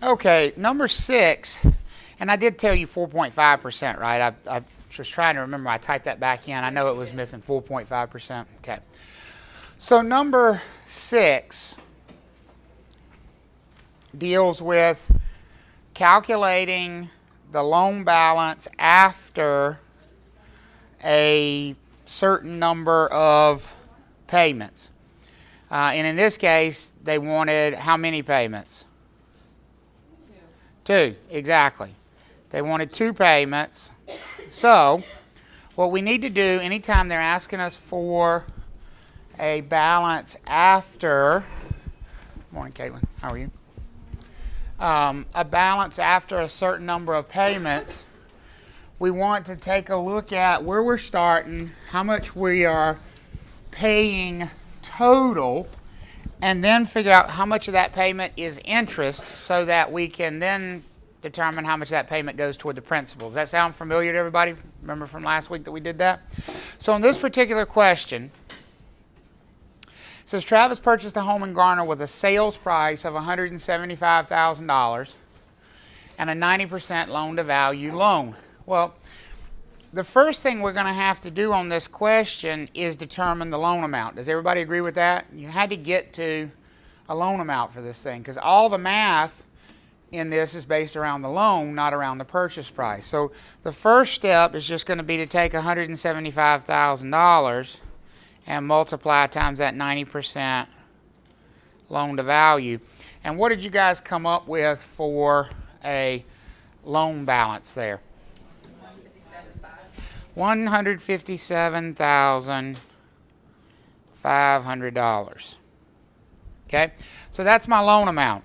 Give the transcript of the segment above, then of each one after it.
Okay, number 6, and I did tell you 4.5%, right? I was trying to remember. I typed that back in. I know it was missing 4.5%. Okay. So number 6 deals with calculating the loan balance after a certain number of payments. And in this case, they wanted how many payments? 2, exactly. They wanted 2 payments. So what we need to do anytime they're asking us for a balance after, morning Caitlin, how are you? A balance after a certain number of payments, we want to take a look at where we're starting, how much we are paying total, and then figure out how much of that payment is interest so that we can then determine how much that payment goes toward the principal. Does that sound familiar to everybody? Remember from last week that we did that? So in this particular question, it says Travis purchased a home in Garner with a sales price of $175,000 and a 90% loan-to-value loan. Well, the first thing we're going to have to do on this question is determine the loan amount. Does everybody agree with that? You had to get to a loan amount for this thing because all the math in this is based around the loan, not around the purchase price. So the first step is just going to be to take $175,000 and multiply times that 90% loan-to-value. And what did you guys come up with for a loan balance there? $157,500. Okay, so that's my loan amount,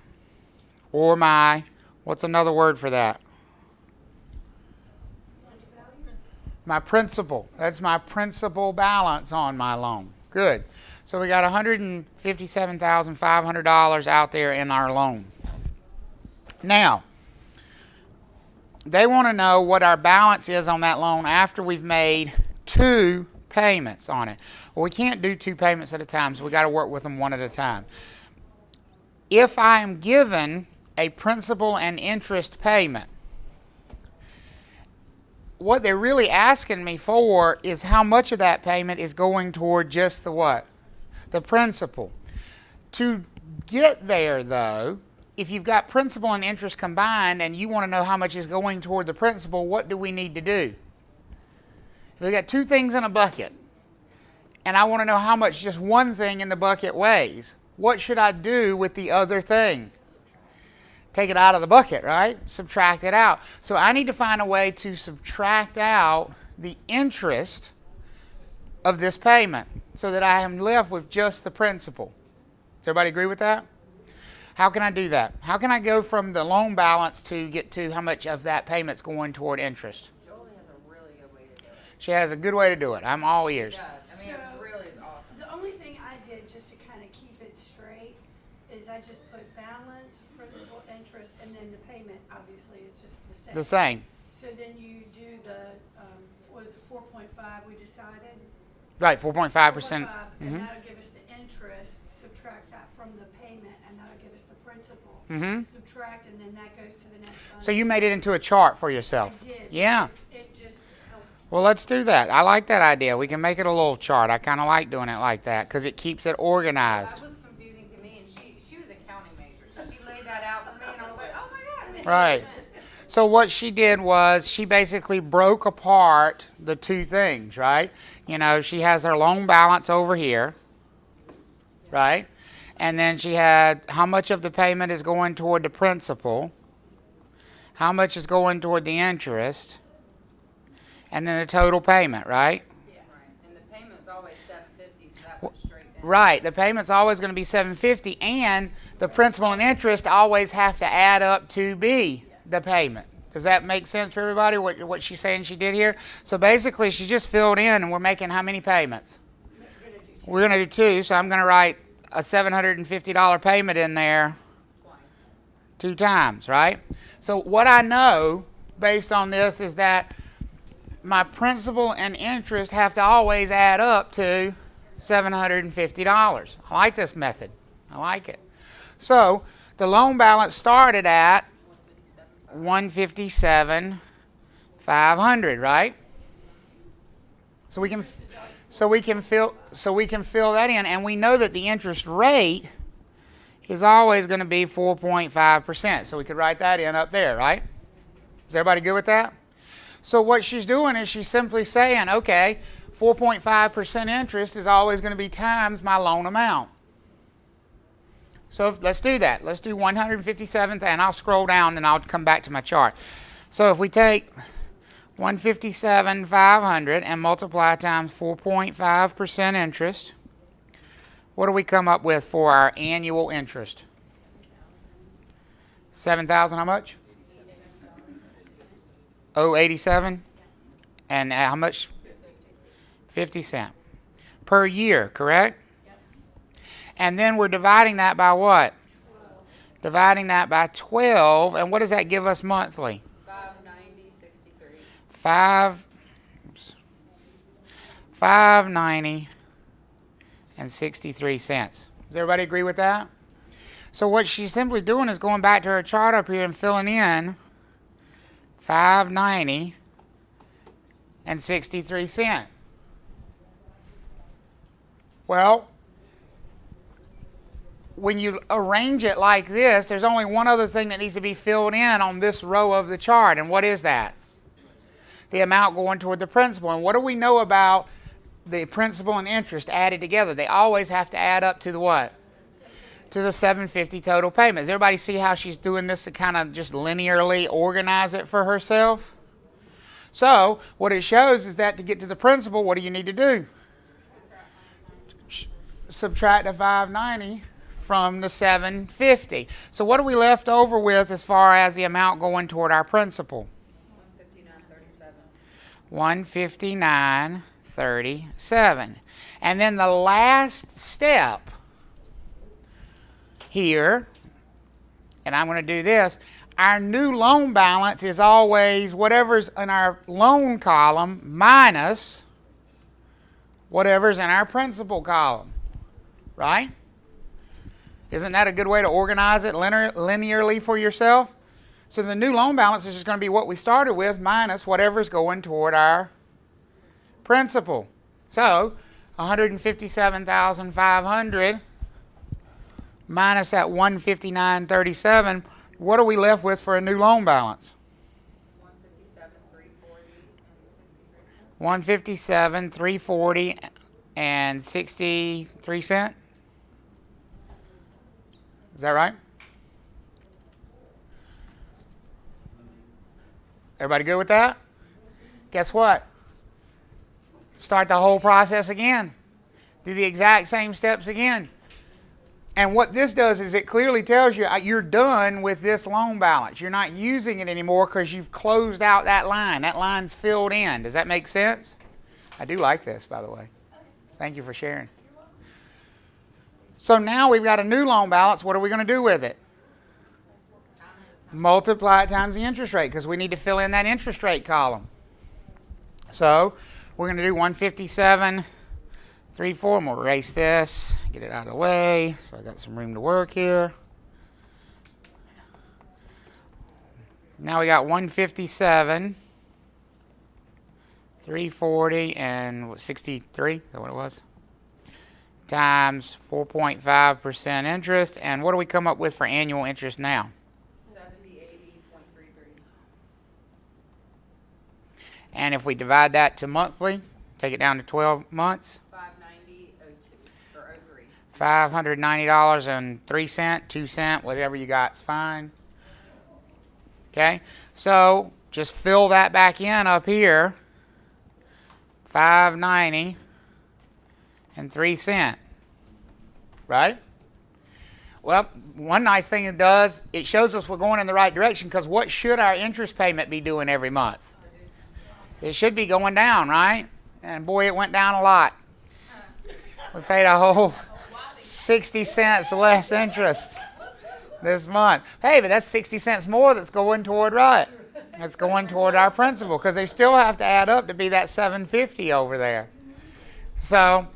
or my, what's another word for that? My principal. That's my principal balance on my loan. Good. So we got $157,500 out there in our loan. Now, they want to know what our balance is on that loan after we've made 2 payments on it. Well, we can't do 2 payments at a time, so we got to work with them one at a time. If I am given a principal and interest payment, what they're really asking me for is how much of that payment is going toward just the what? The principal. To get there, though, if you've got principal and interest combined and you want to know how much is going toward the principal, what do we need to do? If we've got 2 things in a bucket and I want to know how much just one thing in the bucket weighs, what should I do with the other thing? Take it out of the bucket, right? Subtract it out. So I need to find a way to subtract out the interest of this payment so that I am left with just the principal. Does everybody agree with that? How can I do that? How can I go from the loan balance to get to how much of that payment's going toward interest? Jolie has a really good way to do it. She has a good way to do it. I'm all ears. She does. I mean, it really is awesome. The only thing I did just to kind of keep it straight is I just put balance, principal, interest, and then the payment obviously is just the same. The same. So then you do the, what was it, 4.5 we decided? Right, 4.5%. 4.5, and that'll give us the interest, subtract that from the payment, and that'll give us the principal. Subtract, and then that goes to the next one. So you made it into a chart for yourself. I did. Yeah. It just helped. Well, let's do that. I like that idea. We can make it a little chart. I kind of like doing it like that because it keeps it organized. That was confusing to me, and she was a accounting major, so she laid that out for me, and I was like, oh my God. It makes Right. sense. So what she did was she basically broke apart the 2 things, right? You know, she has her loan balance over here, right? And then she had how much of the payment is going toward the principal, how much is going toward the interest, and then the total payment, right? Yeah. Right. And the payment's always $750, so that went straight down. Right. The payment's always going to be $750, and the principal and interest always have to add up to be the payment. Does that make sense for everybody, what she's saying she did here? So basically, she just filled in, and we're making how many payments? We're going to do 2, so I'm going to write a $750 payment in there Twice. 2 times, right? So what I know based on this is that my principal and interest have to always add up to $750. I like this method. I like it. So The loan balance started at 157,500, right? So we can fill that in, and we know that the interest rate is always going to be 4.5%. So we could write that in up there, right? Is everybody good with that? So what she's doing is she's simply saying, okay, 4.5% interest is always going to be times my loan amount. So let's do that. Let's do 157, and I'll scroll down and I'll come back to my chart. So if we take 157,500 and multiply times 4.5% interest, what do we come up with for our annual interest? 7,000, how much? 0.87? And how much? 50 cents per year, correct? And then we're dividing that by what? 12. Dividing that by 12, and what does that give us monthly? 590.63. $590.63. Does everybody agree with that? So what she's simply doing is going back to her chart up here and filling in $590.63. Well, when you arrange it like this, there's only one other thing that needs to be filled in on this row of the chart. And what is that? The amount going toward the principal. And what do we know about the principal and interest added together? They always have to add up to the what? To the $750 total payment. Does everybody see how she's doing this to kind of just linearly organize it for herself? So what it shows is that to get to the principal, what do you need to do? Subtract the 590 from the 750. So what are we left over with as far as the amount going toward our principal? 159.37. And then the last step here, and I'm going to do this, our new loan balance is always whatever's in our loan column minus whatever's in our principal column, right? Isn't that a good way to organize it linearly for yourself? So the new loan balance is just going to be what we started with minus whatever's going toward our principal. So 157,500 minus that 159.37, what are we left with for a new loan balance? 157,340 and 63 cents. Is that right? Everybody good with that? Guess what? Start the whole process again. Do the exact same steps again. And what this does is it clearly tells you you're done with this loan balance. You're not using it anymore because you've closed out that line. That line's filled in. Does that make sense? I do like this, by the way. Thank you for sharing. So now we've got a new loan balance. What are we going to do with it? Multiply it times the interest rate because we need to fill in that interest rate column. So we're going to do 157.34. We'll erase this, get it out of the way. So I got some room to work here. Now we got 157.340 and 63. Is that what it was? Times 4.5% interest. And what do we come up with for annual interest now? 7080.33. And if we divide that to monthly, take it down to 12 months. 590.02 or 03. $590.03, 2 cents, whatever you got is fine. Okay, so just fill that back in up here. 590 and 3 cents, right? Well, one nice thing it does, it shows us we're going in the right direction because what should our interest payment be doing every month? It should be going down, right? And boy, it went down a lot. We paid a whole 60 cents less interest this month. Hey, but that's 60 cents more that's going toward right. That's going toward our principal because they still have to add up to be that 750 over there. So,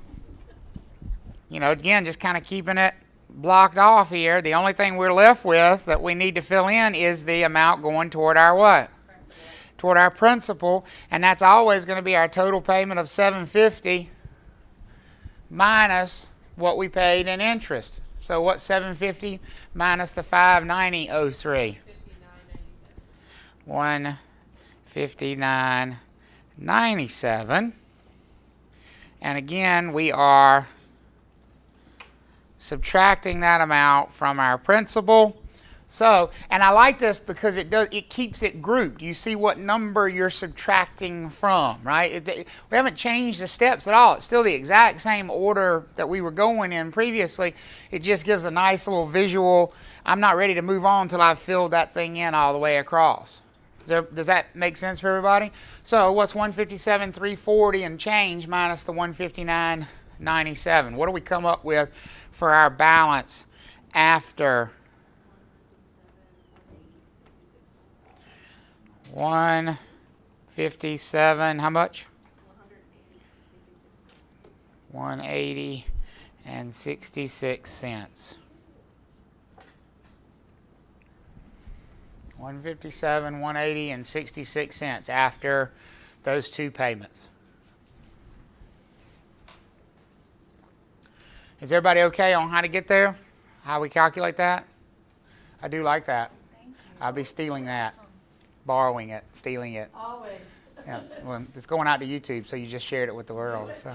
you know, again, just kind of keeping it blocked off here. The only thing we're left with that we need to fill in is the amount going toward our what? Toward our principal, and that's always going to be our total payment of $750 minus what we paid in interest. So what's $750 minus the $590.03? $159.97. And again, we are subtracting that amount from our principal. So, and I like this because it keeps it grouped. You see what number you're subtracting from, right? We haven't changed the steps at all. It's still the exact same order that we were going in previously. It just gives a nice little visual. I'm not ready to move on until I've filled that thing in all the way across. Does that make sense for everybody? So what's 157,340 and change minus the 159.97? What do we come up with for our balance after 157? How much? 180 and 66 cents. 157, 180 and 66 cents after those two payments. Is everybody okay on how to get there? How we calculate that? I do like that. Thank you. I'll be stealing that. Borrowing it, stealing it. Always. Yeah, well, it's going out to YouTube, so you just shared it with the world. So.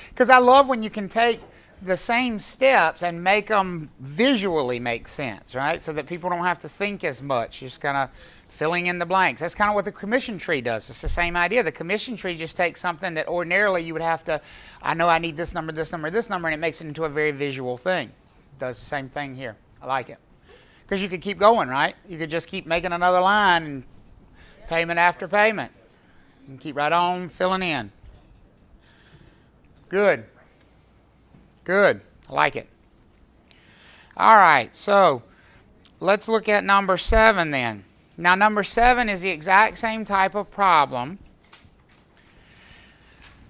Because I love when you can take the same steps and make them visually make sense, right? So that people don't have to think as much. You're just kind of filling in the blanks. That's kind of what the commission tree does. It's the same idea. The commission tree just takes something that ordinarily you would have to, I know I need this number, this number, this number, and it makes it into a very visual thing. It does the same thing here. I like it. Because you could keep going, right? You could just keep making another line and payment after payment. And keep right on filling in. Good. Good. I like it. All right, so let's look at number 7 then. Now, number 7 is the exact same type of problem.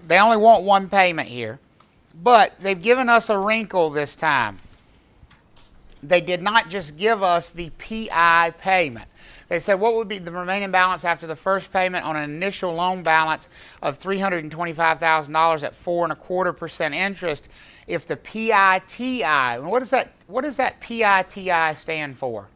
They only want one payment here, but they've given us a wrinkle this time. They did not just give us the PI payment. They said, what would be the remaining balance after the first payment on an initial loan balance of $325,000 at 4.25% interest if the PITI, what does that PITI stand for?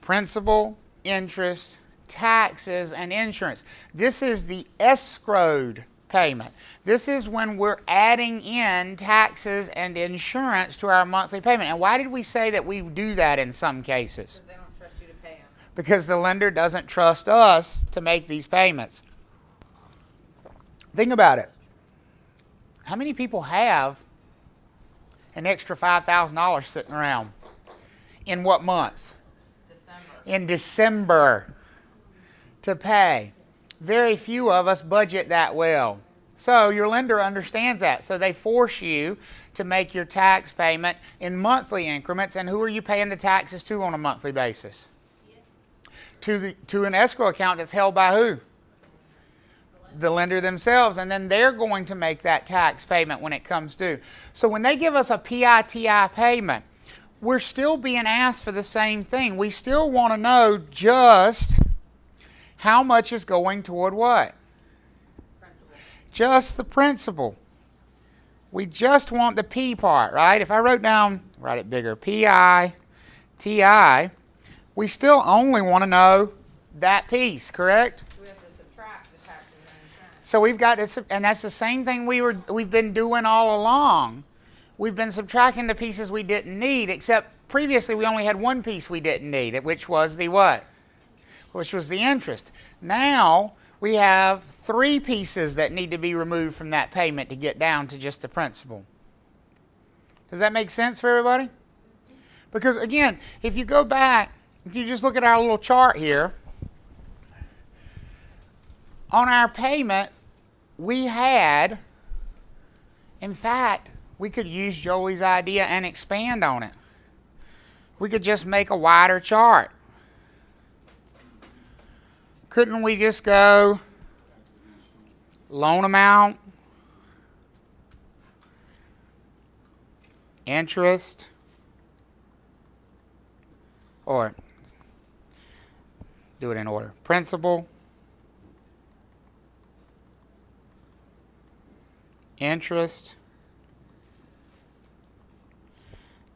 Principal, interest, taxes, and insurance. This is the escrowed payment. This is when we're adding in taxes and insurance to our monthly payment. And why did we say that we do that in some cases? Because they don't trust you to pay them. Because the lender doesn't trust us to make these payments. Think about it. How many people have an extra $5,000 sitting around? In what month? December. In December to pay. Very few of us budget that well. So your lender understands that. So they force you to make your tax payment in monthly increments. And who are you paying the taxes to on a monthly basis? To an escrow account that's held by who? The lender themselves. And then they're going to make that tax payment when it comes due. So when they give us a PITI payment, we're still being asked for the same thing. We still want to know just how much is going toward what? Principal. Just the principal. We just want the P part, right? If I wrote down, write it bigger, PITI, we still only want to know that piece, correct? So we have to subtract the taxes and insurance. So we've got it, and that's the same thing we've been doing all along. We've been subtracting the pieces we didn't need, except previously we only had one piece we didn't need, which was the what? Which was the interest. Now we have 3 pieces that need to be removed from that payment to get down to just the principal. Does that make sense for everybody? Because again, if you go back, if you just look at our little chart here, on our payment, we had, in fact, we could use Jolie's idea and expand on it. We could just make a wider chart. Couldn't we just go loan amount, interest, or do it in order. Principal, interest,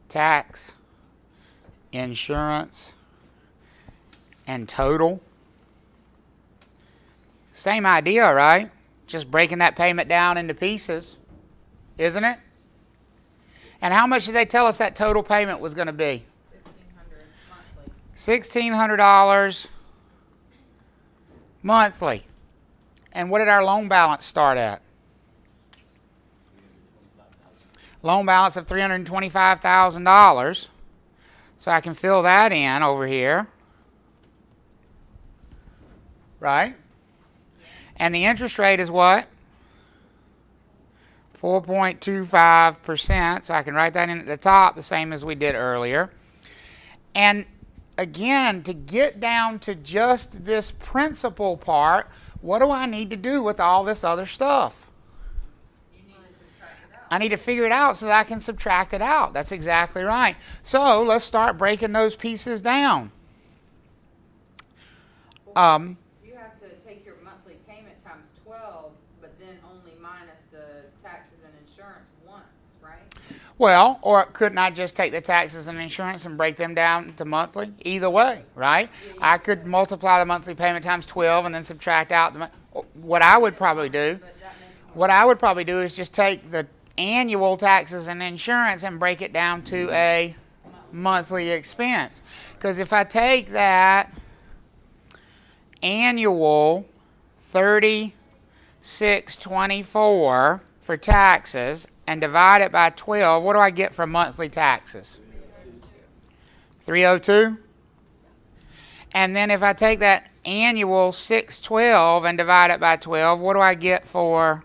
tax, insurance, and total. Same idea, right? Just breaking that payment down into pieces, isn't it? And how much did they tell us that total payment was going to be? $1,600 monthly. And what did our loan balance start at? Loan balance of $325,000. So I can fill that in over here. Right? And the interest rate is what? 4.25%. So I can write that in at the top, the same as we did earlier. And again, to get down to just this principal part, what do I need to do with all this other stuff? You need to subtract it out. I need to figure it out so that I can subtract it out. That's exactly right. So let's start breaking those pieces down. You have to take your monthly payment times 12, but then only minus the taxes and insurance once, right? Well, or couldn't I just take the taxes and insurance and break them down to monthly? Either way, right? I could multiply the monthly payment times 12 and then subtract out what I would probably do. What I would probably do is just take the annual taxes and insurance and break it down to a monthly expense. Because if I take that annual $36.24 for taxes and divide it by 12, what do I get for monthly taxes? $302. And then if I take that annual $612 and divide it by 12, what do I get for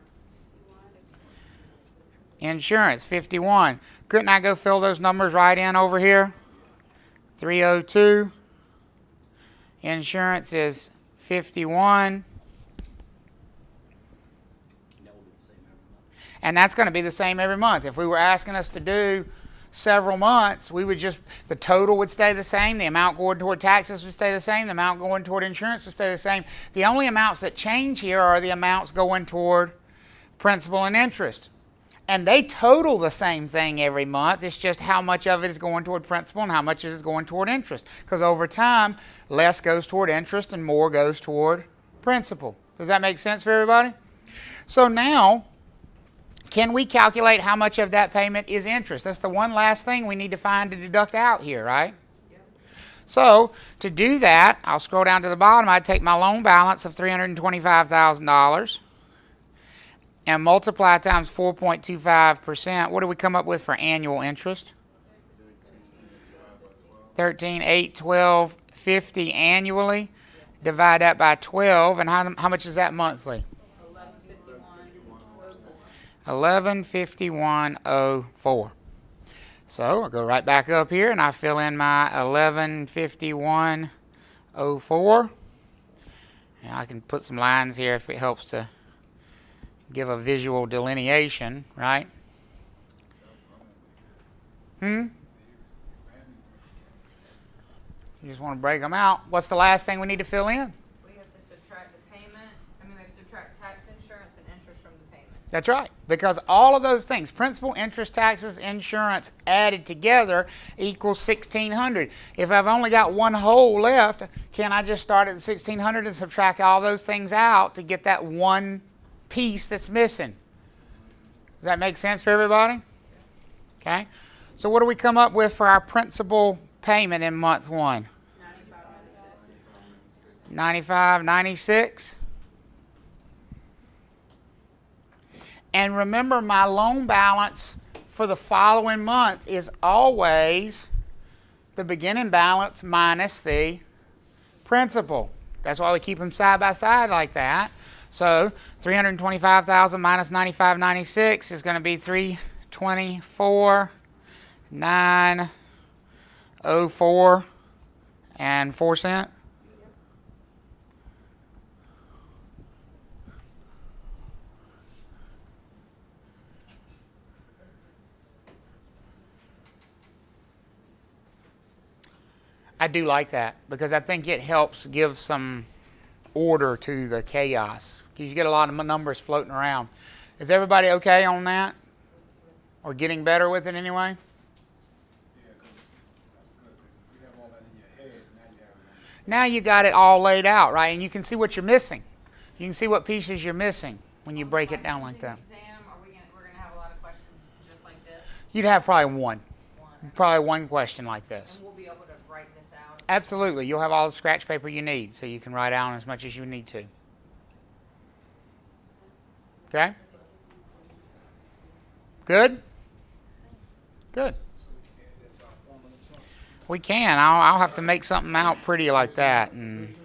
insurance? $51. Couldn't I go fill those numbers right in over here? $302. Insurance is $51. And that's going to be the same every month. If we were asking us to do several months, we would just, the total would stay the same, the amount going toward taxes would stay the same, the amount going toward insurance would stay the same. The only amounts that change here are the amounts going toward principal and interest. And they total the same thing every month. It's just how much of it is going toward principal and how much of it is going toward interest. Because over time, less goes toward interest and more goes toward principal. Does that make sense for everybody? So now, can we calculate how much of that payment is interest? That's the one last thing we need to find to deduct out here, right? Yep. So to do that, I'll scroll down to the bottom. I'd take my loan balance of $325,000 and multiply times 4.25%. What do we come up with for annual interest? 13,812.50 annually. Divide that by 12, and how much is that monthly? $1151.04. So I'll go right back up here and I fill in my $1151.04. And I can put some lines here if it helps to give a visual delineation, right? You just want to break them out. What's the last thing we need to fill in? We have to subtract the payment. We have to subtract tax, insurance, and interest from the payment. That's right. Because all of those things, principal, interest, taxes, insurance, added together equals $1,600. If I've only got one hole left, can I just start at the $1,600 and subtract all those things out to get that one piece that's missing? Does that make sense for everybody? Okay. So what do we come up with for our principal payment in month one? $95.96. And remember, my loan balance for the following month is always the beginning balance minus the principal. That's why we keep them side by side like that. So $325,000 minus $95.96 is going to be $324,904 and 4 cents. I do like that because I think it helps give some order to the chaos. Because you get a lot of numbers floating around. Is everybody okay on that? Or getting better with it anyway? Yeah, 'cause that's good. 'Cause you have all that in your head, now you have it on your Now you got it all laid out, right? And you can see what you're missing. You can see what pieces you're missing when you break it down like that. Exam, we're gonna have a lot of questions just like this? You'd have probably one. One. Probably one question like this. And we'll be able to write this out? Absolutely. You'll have all the scratch paper you need, so you can write down as much as you need to. Okay? Good? Good. So we can add that to our formula chart. We can. I'll have to make something out pretty like that. And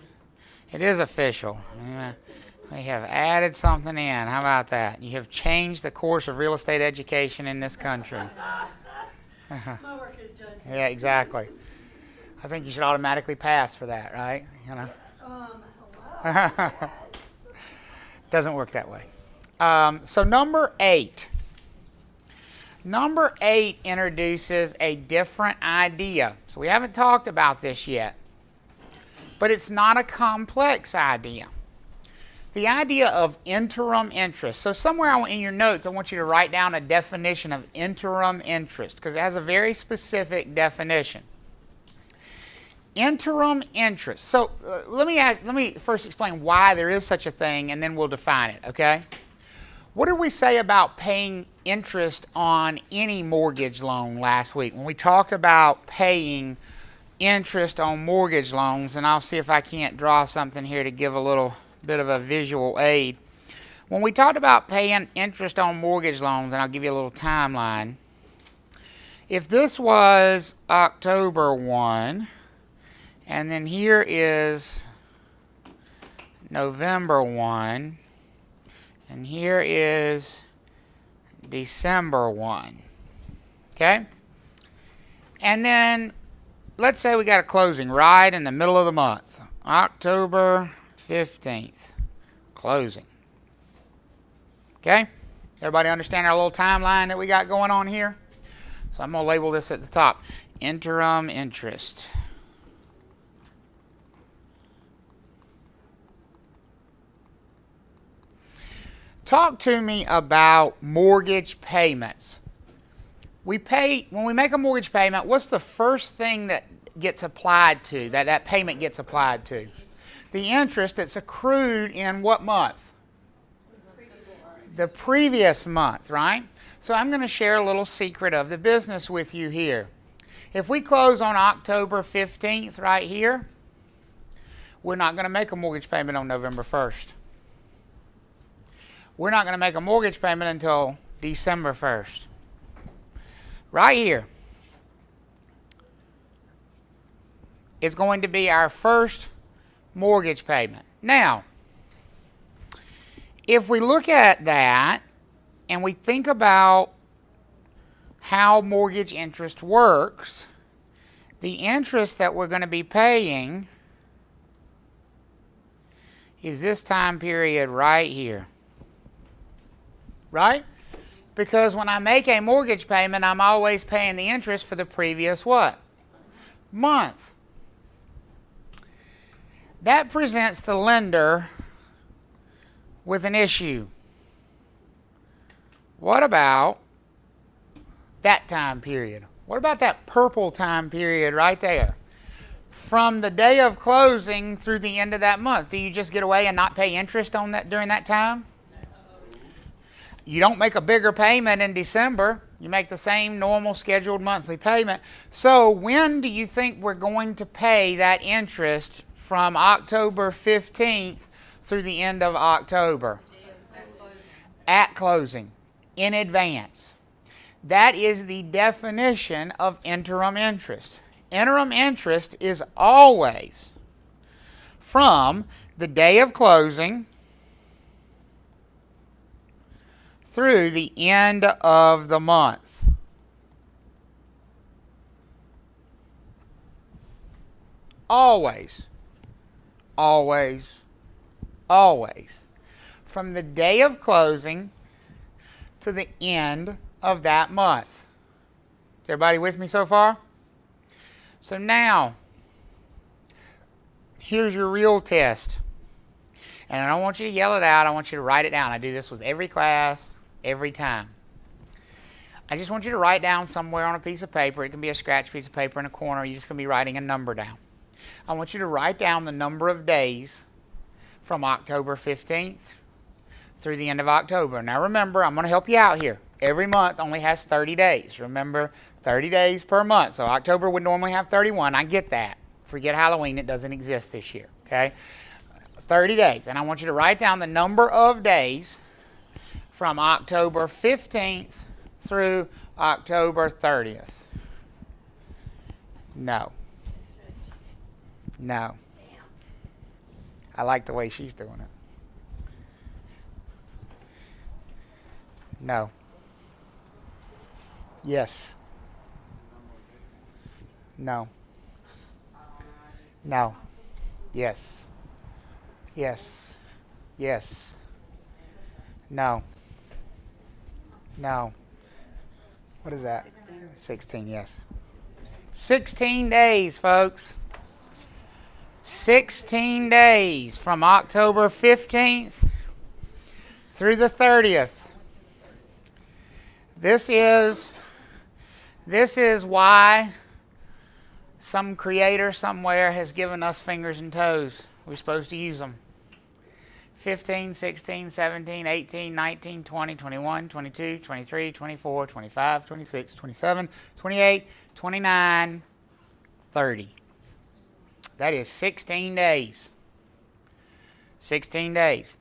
it is official. We have added something in. How about that? You have changed the course of real estate education in this country. My work is done. Yeah, exactly. I think you should automatically pass for that, right? You know. Hello. Doesn't work that way. So number 8. Number 8 introduces a different idea. So we haven't talked about this yet. But it's not a complex idea. The idea of interim interest. So somewhere in your notes, I want you to write down a definition of interim interest because it has a very specific definition. Interim interest. So let me first explain why there is such a thing, and then we'll define it. Okay? What did we say about paying interest on any mortgage loan last week when we talked about paying interest on mortgage loans? And I'll see if I can't draw something here to give a little bit of a visual aid. When we talked about paying interest on mortgage loans, and I'll give you a little timeline. If this was October 1, and then here is November 1, and here is December 1. Okay? And then let's say we got a closing right in the middle of the month. October 15th. Closing. Okay? Everybody understand our little timeline that we got going on here? So I'm going to label this at the top. Interim interest. Talk to me about mortgage payments. When we make a mortgage payment, what's the first thing that gets applied to, that payment gets applied to? The interest that's accrued in what month? The previous month, right? So I'm going to share a little secret of the business with you here. If we close on October 15th right here, we're not going to make a mortgage payment on November 1st. We're not going to make a mortgage payment until December 1st. Right here is going to be our first mortgage payment. Now, if we look at that and we think about how mortgage interest works, the interest that we're going to be paying is this time period right here. Right? Because when I make a mortgage payment, I'm always paying the interest for the previous what? Month. That presents the lender with an issue. What about that time period? What about that purple time period right there? From the day of closing through the end of that month, do you just get away and not pay interest on that during that time? You don't make a bigger payment in December. You make the same normal scheduled monthly payment. So when do you think we're going to pay that interest from October 15th through the end of October? At closing. In advance. That is the definition of interim interest. Interim interest is always from the day of closing through the end of the month. Always, always, always. From the day of closing to the end of that month. Is everybody with me so far? So now, here's your real test. And I don't want you to yell it out. I want you to write it down. I do this with every class, every time. I just want you to write down somewhere on a piece of paper. It can be a scratch piece of paper in a corner. You're just going to be writing a number down. I want you to write down the number of days from October 15th through the end of October. Now remember, I'm going to help you out here. Every month only has 30 days. Remember, 30 days per month. So October would normally have 31. I get that. Forget Halloween. It doesn't exist this year. Okay? 30 days. And I want you to write down the number of days from October 15th through October 30th. No. No. I like the way she's doing it. No. Yes. No. No. Yes. Yes. Yes. No. No. What is that? 16, yes. 16 days, folks. 16 days from October 15th through the 30th. This is why some creator somewhere has given us fingers and toes. We're supposed to use them. 15, 16, 17, 18, 19, 20, 21, 22, 23, 24, 25, 26, 27, 28, 29, 30. That is 16 days. 16 days.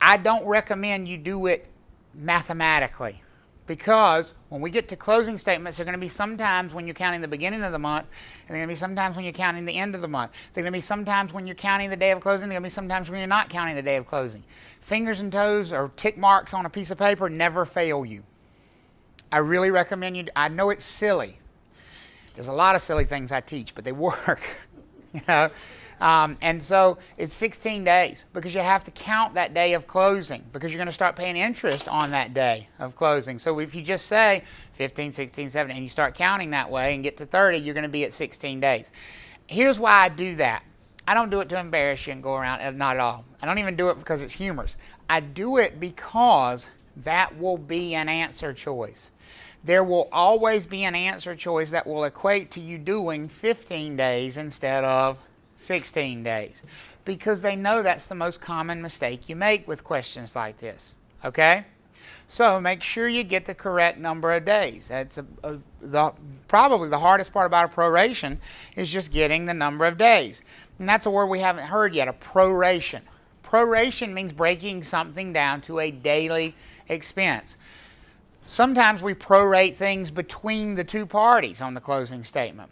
I don't recommend you do it mathematically, because when we get to closing statements, there are going to be some times when you're counting the beginning of the month, and there are going to be some times when you're counting the end of the month. There are going to be some times when you're counting the day of closing. There are going to be some times when you're not counting the day of closing. Fingers and toes or tick marks on a piece of paper never fail you. I really recommend you. I know it's silly. There's a lot of silly things I teach, but they work. You know, and so it's 16 days, because you have to count that day of closing, because you're going to start paying interest on that day of closing. So if you just say 15, 16, 17, and you start counting that way and get to 30, you're going to be at 16 days. Here's why I do that. I don't do it to embarrass you and go around, not at all. I don't even do it because it's humorous. I do it because that will be an answer choice. There will always be an answer choice that will equate to you doing 15 days instead of 16 days, because they know that's the most common mistake you make with questions like this. Okay? So make sure you get the correct number of days. That's probably the hardest part about a proration, is just getting the number of days. And that's a word we haven't heard yet, a proration. Proration means breaking something down to a daily expense. Sometimes we prorate things between the two parties on the closing statement.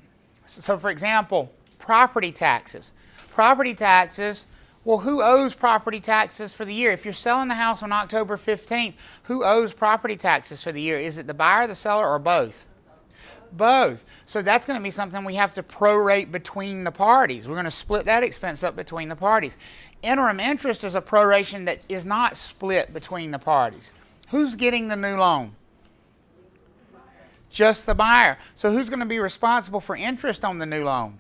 So for example, property taxes. Property taxes, well, who owes property taxes for the year? If you're selling the house on October 15th, who owes property taxes for the year? Is it the buyer, the seller, or both? Both. So that's going to be something we have to prorate between the parties. We're going to split that expense up between the parties. Interim interest is a proration that is not split between the parties. Who's getting the new loan? Just the buyer. So who's going to be responsible for interest on the new loan?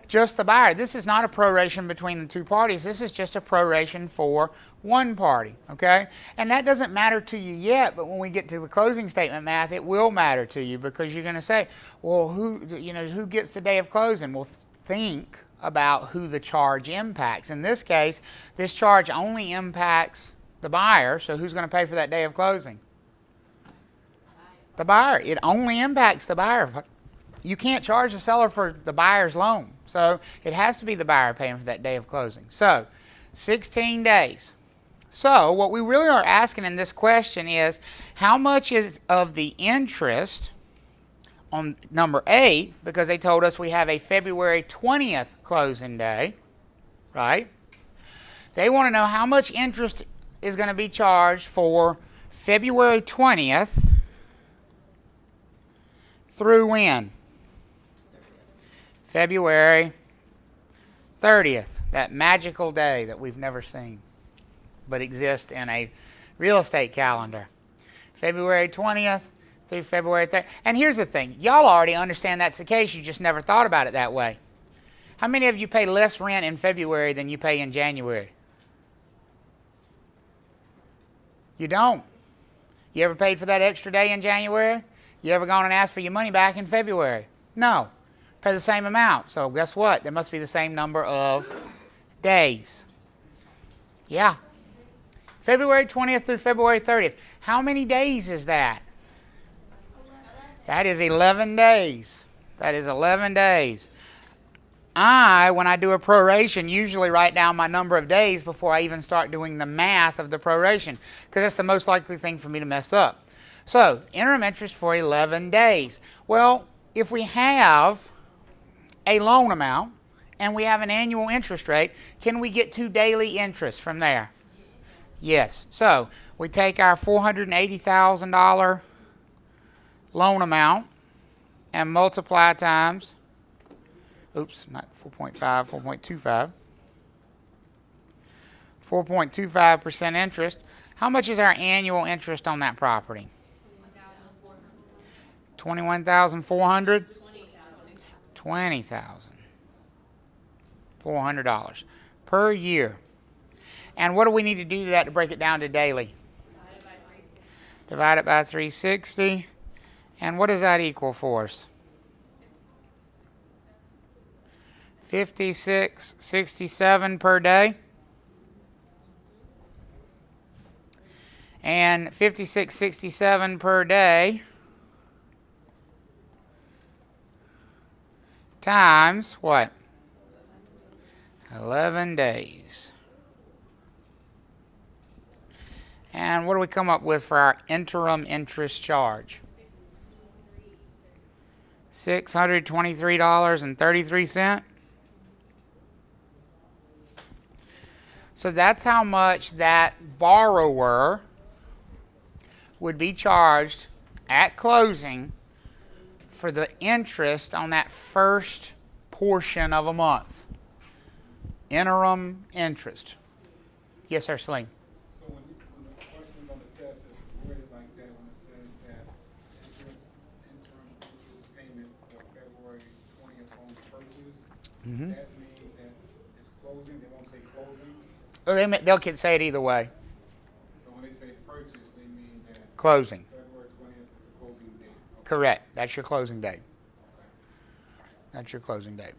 Just the buyer. This is not a proration between the two parties. This is just a proration for one party. Okay? And that doesn't matter to you yet, but when we get to the closing statement math, it will matter to you, because you're going to say, well, who gets the day of closing? Well, think about who the charge impacts. In this case, this charge only impacts the buyer, so who's going to pay for that day of closing? The buyer. It only impacts the buyer. You can't charge the seller for the buyer's loan. So it has to be the buyer paying for that day of closing. So 16 days. So what we really are asking in this question is, how much is of the interest on number 8, because they told us we have a February 20th closing day, right? They want to know how much interest is going to be charged for February 20th through when? February 30th, that magical day that we've never seen, but exists in a real estate calendar. February 20th through February 30th. And here's the thing. Y'all already understand that's the case. You just never thought about it that way. How many of you pay less rent in February than you pay in January? You don't. You ever paid for that extra day in January? You ever gone and asked for your money back in February? No. Pay the same amount. So guess what? There must be the same number of days. Yeah. February 20th through February 30th. How many days is that? That is 11 days. That is 11 days. When I do a proration, usually write down my number of days before I even start doing the math of the proration, because that's the most likely thing for me to mess up. So, interim interest for 11 days. Well, if we have a loan amount and we have an annual interest rate, can we get to daily interest from there? Yes. So, we take our $480,000 loan amount and multiply times, not 4.5, 4.25. 4.25% interest. How much is our annual interest on that property? $21,400? $20,400 per year. And what do we need to do to that to break it down to daily? Divide it by 360. And what does that equal for us? 56.67 per day. And 56.67 per day times what? 11 days. And what do we come up with for our interim interest charge? $623.33. So that's how much that borrower would be charged at closing for the interest on that first portion of a month. Interim interest. Yes, sir, Salim. So when the questions on the test is worded like that, when it says that interim interest payment for February 20th on purchase, that means that it's closing. They won't say closing. Oh, they'll say it either way. So when they say purchase, they mean that Closing. February 20th is the closing date. Okay. Correct. That's your closing date. That's your closing date.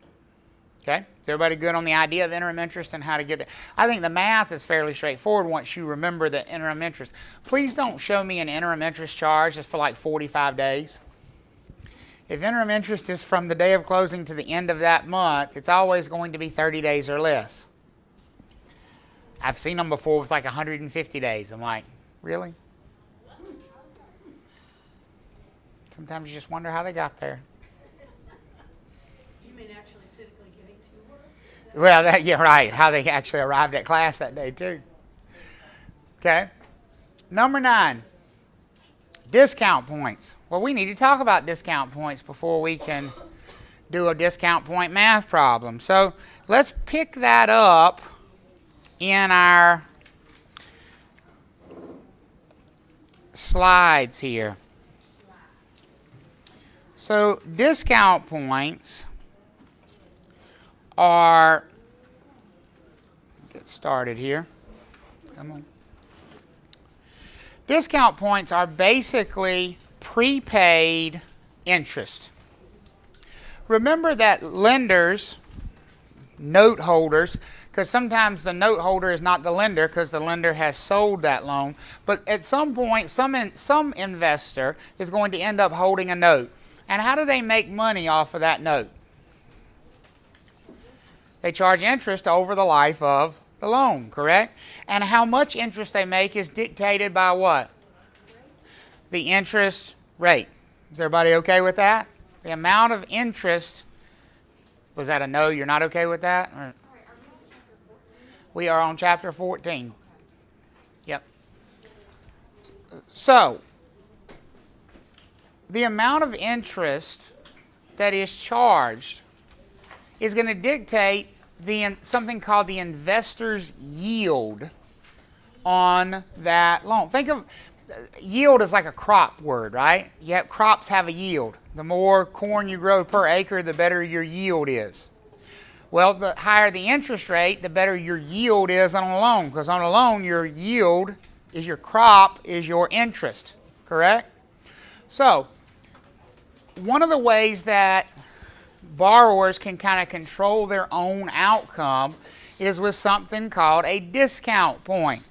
Okay? Is everybody good on the idea of interim interest and how to get it? I think the math is fairly straightforward once you remember the interim interest. Please don't show me an interim interest charge that's for like 45 days. If interim interest is from the day of closing to the end of that month, it's always going to be 30 days or less. I've seen them before with like 150 days. I'm like, really? Sometimes you just wonder how they got there. You mean actually physically getting to work? Well, yeah, right. How they actually arrived at class that day, too. Okay. Number 9, discount points. Well, we need to talk about discount points before we can do a discount point math problem. So let's pick that up in our slides here. So discount points are, get started here. Come on. Discount points are basically prepaid interest. Remember that lenders, note holders, because sometimes the note holder is not the lender because the lender has sold that loan, but at some point some investor is going to end up holding a note. And how do they make money off of that note? They charge interest over the life of the loan, correct? And how much interest they make is dictated by what? The interest rate. Is everybody okay with that? The amount of interest. Was that a no? You're not okay with that? Or? Sorry, are we on chapter 14? We are on chapter 14. Yep. So, the amount of interest that is charged is going to dictate something called the investor's yield on that loan. Think of yield as like a crop word, right? Crops have a yield. The more corn you grow per acre, the better your yield is. Well, the higher the interest rate, the better your yield is on a loan, because on a loan, your yield is your crop, is your interest, correct? So, one of the ways that borrowers can kind of control their own outcome is with something called a discount point.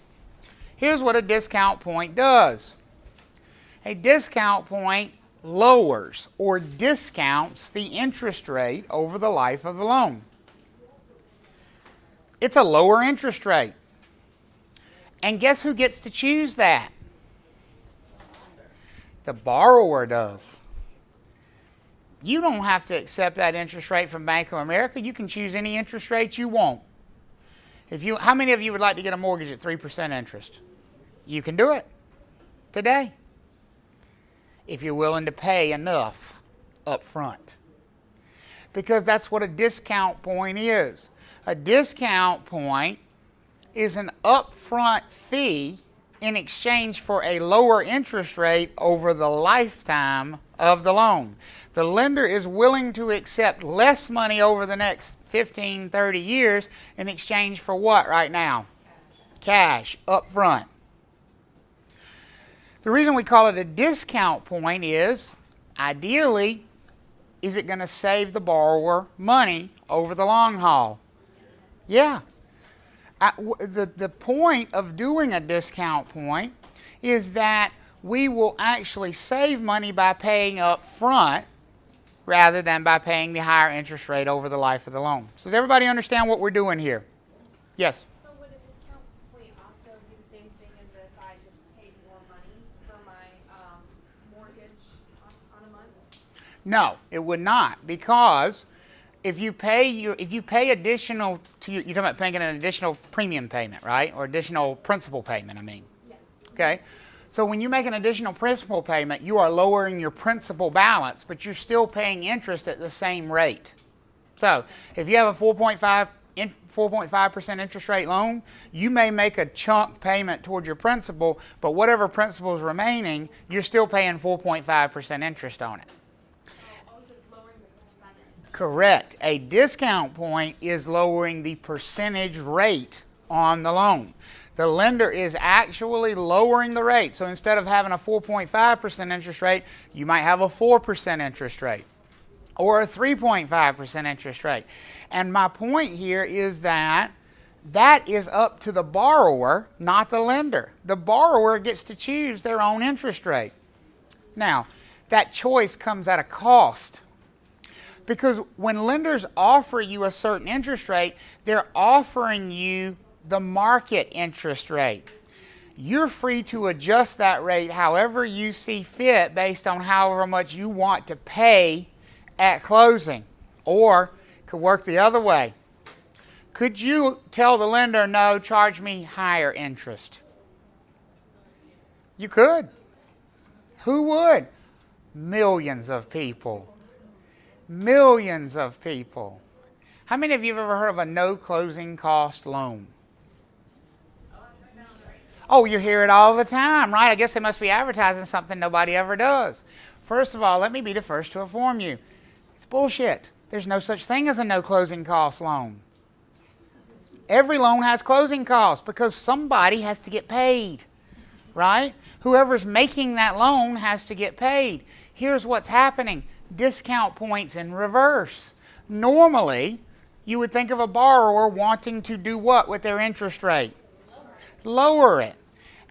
Here's what a discount point does. A discount point lowers or discounts the interest rate over the life of the loan. It's a lower interest rate. And guess who gets to choose that? The borrower does. You don't have to accept that interest rate from Bank of America. You can choose any interest rate you want. How many of you would like to get a mortgage at 3% interest? You can do it today if you're willing to pay enough up front. Because that's what a discount point is. A discount point is an upfront fee in exchange for a lower interest rate over the lifetime of the loan. The lender is willing to accept less money over the next 15, 30 years in exchange for what right now? Cash up front. The reason we call it a discount point is, ideally, is it going to save the borrower money over the long haul? Yeah. The point of doing a discount point is that we will actually save money by paying up front rather than by paying the higher interest rate over the life of the loan. So does everybody understand what we're doing here? Yes? So would a discount point also be the same thing as if I just paid more money for my mortgage on a month? No, it would not, because if you pay additional to you're talking about paying an additional premium payment, right? Or additional principal payment, I mean. Yes. Okay? So when you make an additional principal payment, you are lowering your principal balance, but you're still paying interest at the same rate. So if you have a 4.5% interest rate loan, you may make a chunk payment toward your principal, but whatever principal is remaining, you're still paying 4.5% interest on it. Also, it's lowering the percentage. Correct. A discount point is lowering the percentage rate on the loan. The lender is actually lowering the rate. So instead of having a 4.5% interest rate, you might have a 4% interest rate or a 3.5% interest rate. And my point here is that that is up to the borrower, not the lender. The borrower gets to choose their own interest rate. Now, that choice comes at a cost. Because when lenders offer you a certain interest rate, they're offering you the market interest rate. You're free to adjust that rate however you see fit based on however much you want to pay at closing. Or it could work the other way. Could you tell the lender, no, charge me higher interest? You could. Who would? Millions of people. Millions of people. How many of you have ever heard of a no closing cost loan? Oh, you hear it all the time, right? I guess they must be advertising something nobody ever does. First of all, let me be the first to inform you. It's bullshit. There's no such thing as a no closing cost loan. Every loan has closing costs because somebody has to get paid, right? Whoever's making that loan has to get paid. Here's what's happening. Discount points in reverse. Normally, you would think of a borrower wanting to do what with their interest rate? Lower it.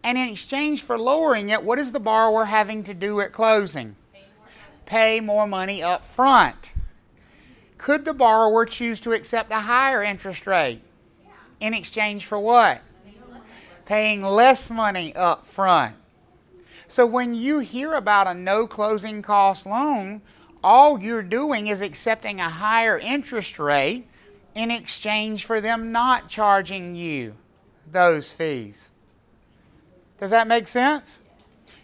And in exchange for lowering it, what is the borrower having to do at closing? Pay more money up front. Could the borrower choose to accept a higher interest rate? In exchange for what? Paying less money up front. So when you hear about a no closing cost loan, all you're doing is accepting a higher interest rate in exchange for them not charging you those fees. Does that make sense?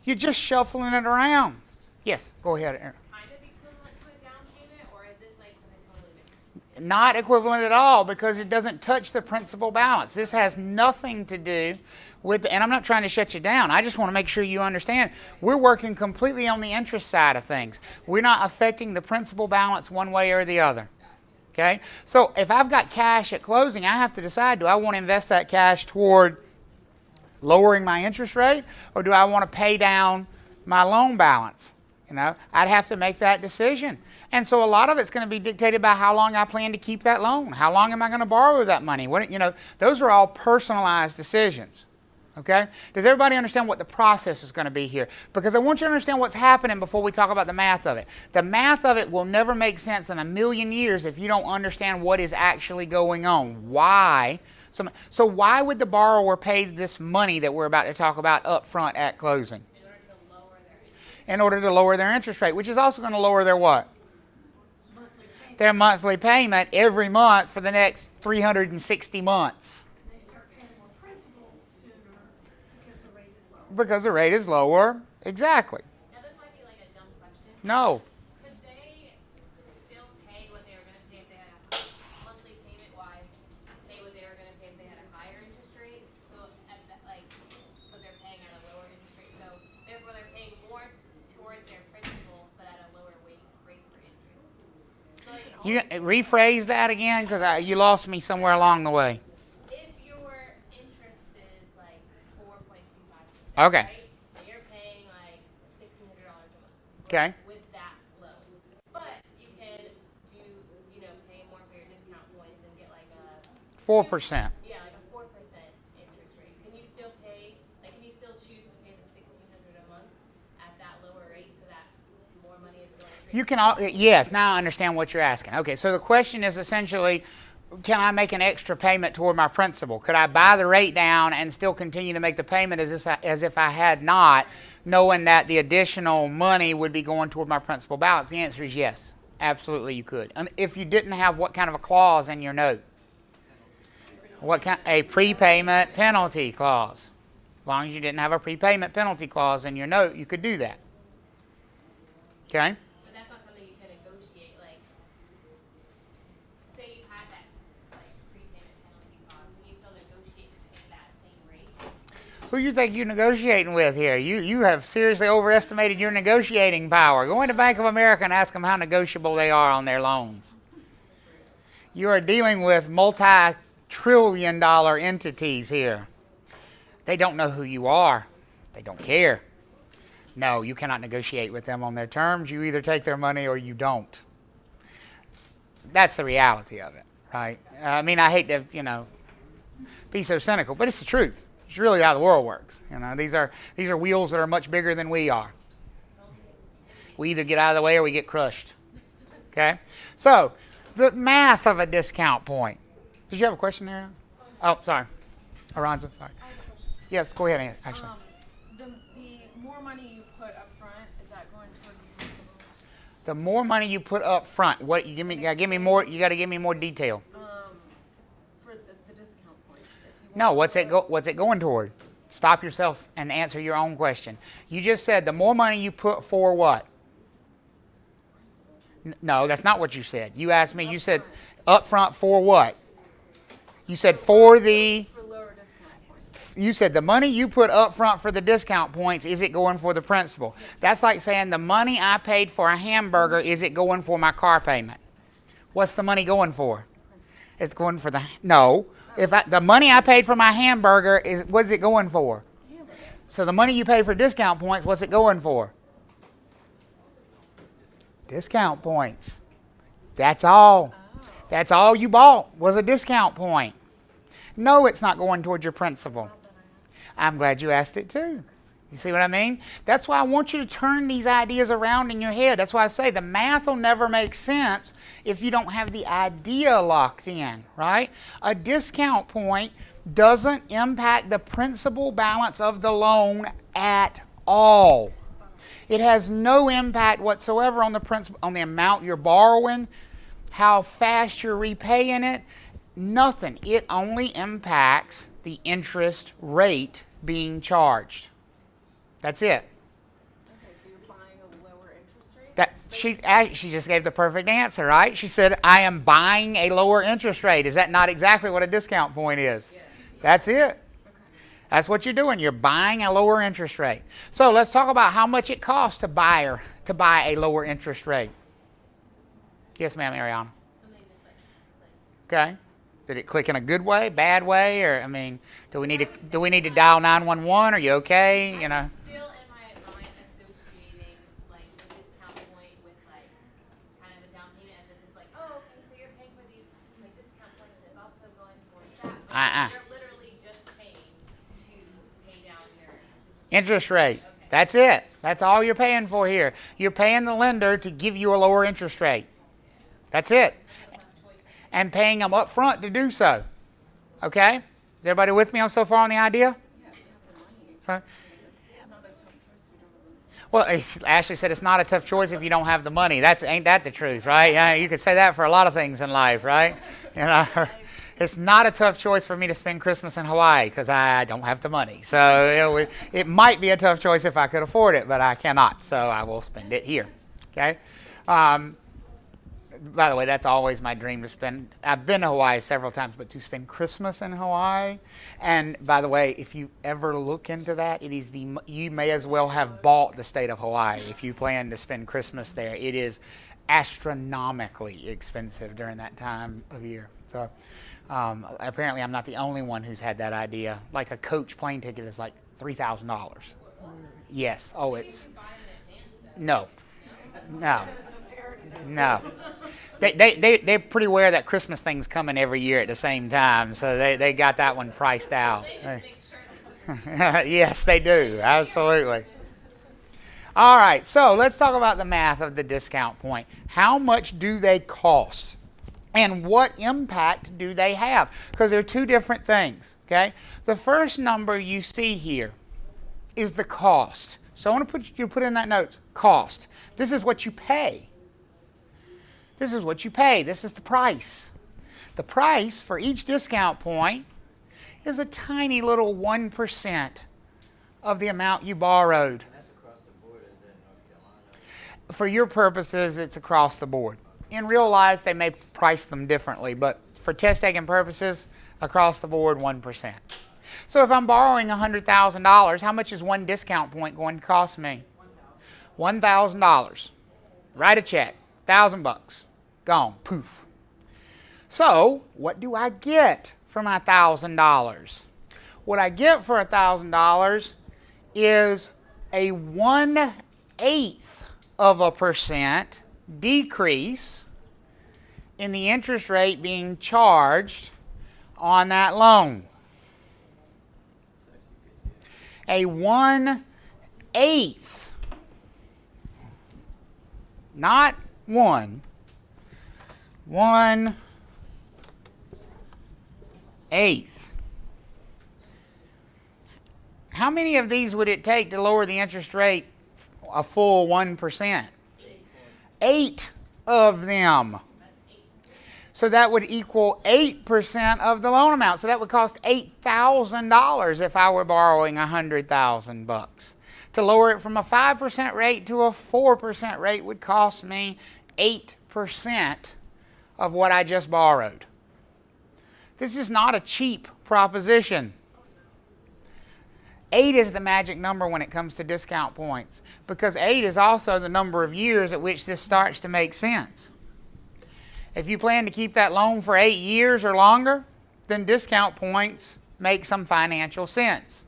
You're just shuffling it around. Yes, go ahead, Aaron. Kind of equivalent to a down payment, or is this like something totally different? Not equivalent at all because it doesn't touch the principal balance. This has nothing to do with, and I'm not trying to shut you down. I just want to make sure you understand. We're working completely on the interest side of things. We're not affecting the principal balance one way or the other. Okay? So if I've got cash at closing, I have to decide, do I want to invest that cash toward lowering my interest rate, or do I want to pay down my loan balance? You know, I'd have to make that decision. And so a lot of it's going to be dictated by how long I plan to keep that loan. How long am I going to borrow that money? What, you know, those are all personalized decisions. Okay? Does everybody understand what the process is going to be here? Because I want you to understand what's happening before we talk about the math of it. The math of it will never make sense in a million years if you don't understand what is actually going on. Why? So why would the borrower pay this money that we're about to talk about up front at closing? In order to lower their interest rate, which is also going to lower their what? Their monthly payment every month for the next 360 months. And they start paying more principal sooner because the rate is lower. Because the rate is lower. Exactly. Now this might be like a dumb question. No. Could they still pay what they were going to pay if they had a monthly payment wise, pay what they were going to pay if they had a higher interest rate? So at that, like, but they're paying at a lower interest rate. So therefore they're paying more towards their principal, but at a lower rate for interest. So like You rephrase that again, because you lost me somewhere along the way. if your interest is like 4.25%, Okay. right? And you're paying like $1,600 a month. Okay. With that loan. But you can do, you know, pay more for your discount points and get like a 4%. yeah, like a 4% interest rate. Can you still pay, like, can you still choose to pay the $1,600 a month at that lower rate so that more money is going straight? You can, yes, now I understand what you're asking. Okay, so the question is essentially, can I make an extra payment toward my principal? Could I buy the rate down and still continue to make the payment as if I had not, knowing that the additional money would be going toward my principal balance? The answer is yes, absolutely you could. And if you didn't have what kind of a clause in your note? What kind? A prepayment penalty clause. As long as you didn't have a prepayment penalty clause in your note, you could do that. Okay? But that's not something you can negotiate, like, say you had that, like, prepayment penalty clause, can you still negotiate to pay that same rate? Who you think you're negotiating with here? You have seriously overestimated your negotiating power. Go into Bank of America and ask them how negotiable they are on their loans. You are dealing with multi-trillion-dollar entities here. They don't know who you are. They don't care. No, you cannot negotiate with them on their terms. You either take their money or you don't. That's the reality of it, right? I mean, I hate to, be so cynical, but it's the truth. It's really how the world works. These are wheels that are much bigger than we are. We either get out of the way or we get crushed. Okay? So, the math of a discount point. Did you have a question there? Oh, sorry. Aranza, sorry. I have a question. Yes, go ahead, Ashley. The more money you put up front, is that going towards the principal? The more money you put up front, what you gotta give me more detail. For the discount points. If you No, want what's it going toward? Stop yourself and answer your own question. You just said the more money you put for what? No, that's not what you said. You asked me, you said up front for what? You said for the, for lower discount points. you said the money you put up front for the discount points, is it going for the principal? That's like saying the money I paid for a hamburger, is it going for my car payment? What's the money going for? It's going for no. The money I paid for my hamburger, what's it going for? So the money you pay for discount points, what's it going for? Discount points. That's all. That's all you bought was a discount point. No, it's not going towards your principal. I'm glad you asked it too. You see what I mean? That's why I want you to turn these ideas around in your head. That's why I say the math will never make sense if you don't have the idea locked in, right? A discount point doesn't impact the principal balance of the loan at all. It has no impact whatsoever on the principal, on the amount you're borrowing, how fast you're repaying it, nothing. It only impacts the interest rate being charged. That's it. Okay, so you're buying a lower interest rate? She just gave the perfect answer, right? She said, I am buying a lower interest rate. Is that not exactly what a discount point is? Yes. That's it. Okay. That's what you're doing. You're buying a lower interest rate. So let's talk about how much it costs to buy a lower interest rate. Yes, ma'am, Ariana. Something just like, Okay. Did it click in a good way, bad way, or I mean, do we need to dial 911? Are you okay? You know. I'm still in my mind associating like the discount point with like kind of the down payment as if it's like, oh, okay, so you're paying for these like discount points and it's also going towards that. But you're literally just paying to pay down your Interest rate. Okay. That's it. That's all you're paying for here. You're paying the lender to give you a lower interest rate. That's it. And paying them up front to do so. Okay? Is everybody with me on so far on the idea? So, well, Ashley said it's not a tough choice if you don't have the money. Ain't that the truth, right? Yeah, you could say that for a lot of things in life, right? You know, it's not a tough choice for me to spend Christmas in Hawaii because I don't have the money. So it might be a tough choice if I could afford it, but I cannot. So I will spend it here. Okay? By the way, that's always my dream to spend. I've been to Hawaii several times, but to spend Christmas in Hawaii. And by the way, if you ever look into that, you may as well have bought the state of Hawaii if you plan to spend Christmas there. It is astronomically expensive during that time of year. So apparently, I'm not the only one who's had that idea. Like a coach plane ticket is like $3,000. Yes. Oh, it's no. They're pretty aware that Christmas thing's coming every year at the same time, so they got that one priced out. Yes, they do. Absolutely. All right, so let's talk about the math of the discount point. How much do they cost? And what impact do they have? Because they're two different things, okay? The first number you see here is the cost. So I want to put in that note, cost. This is what you pay. This is what you pay. This is the price. The price for each discount point is a tiny little 1% of the amount you borrowed. That's across the board, isn't it, North Carolina? For your purposes, it's across the board. In real life, they may price them differently, but for test taking purposes, across the board, 1%. So if I'm borrowing $100,000, how much is one discount point going to cost me? $1,000. Write a check. $1,000. Gone. Poof. So, what do I get for my $1,000? What I get for $1,000 is a 1/8% decrease in the interest rate being charged on that loan. A 1/8. Not 1. 1/8. How many of these would it take to lower the interest rate a full 1%? 8 of them. So that would equal 8% of the loan amount. So that would cost $8,000 if I were borrowing $100,000. To lower it from a 5% rate to a 4% rate would cost me 8% of what I just borrowed. This is not a cheap proposition. 8 is the magic number when it comes to discount points, because 8 is also the number of years at which this starts to make sense. If you plan to keep that loan for 8 years or longer, then discount points make some financial sense.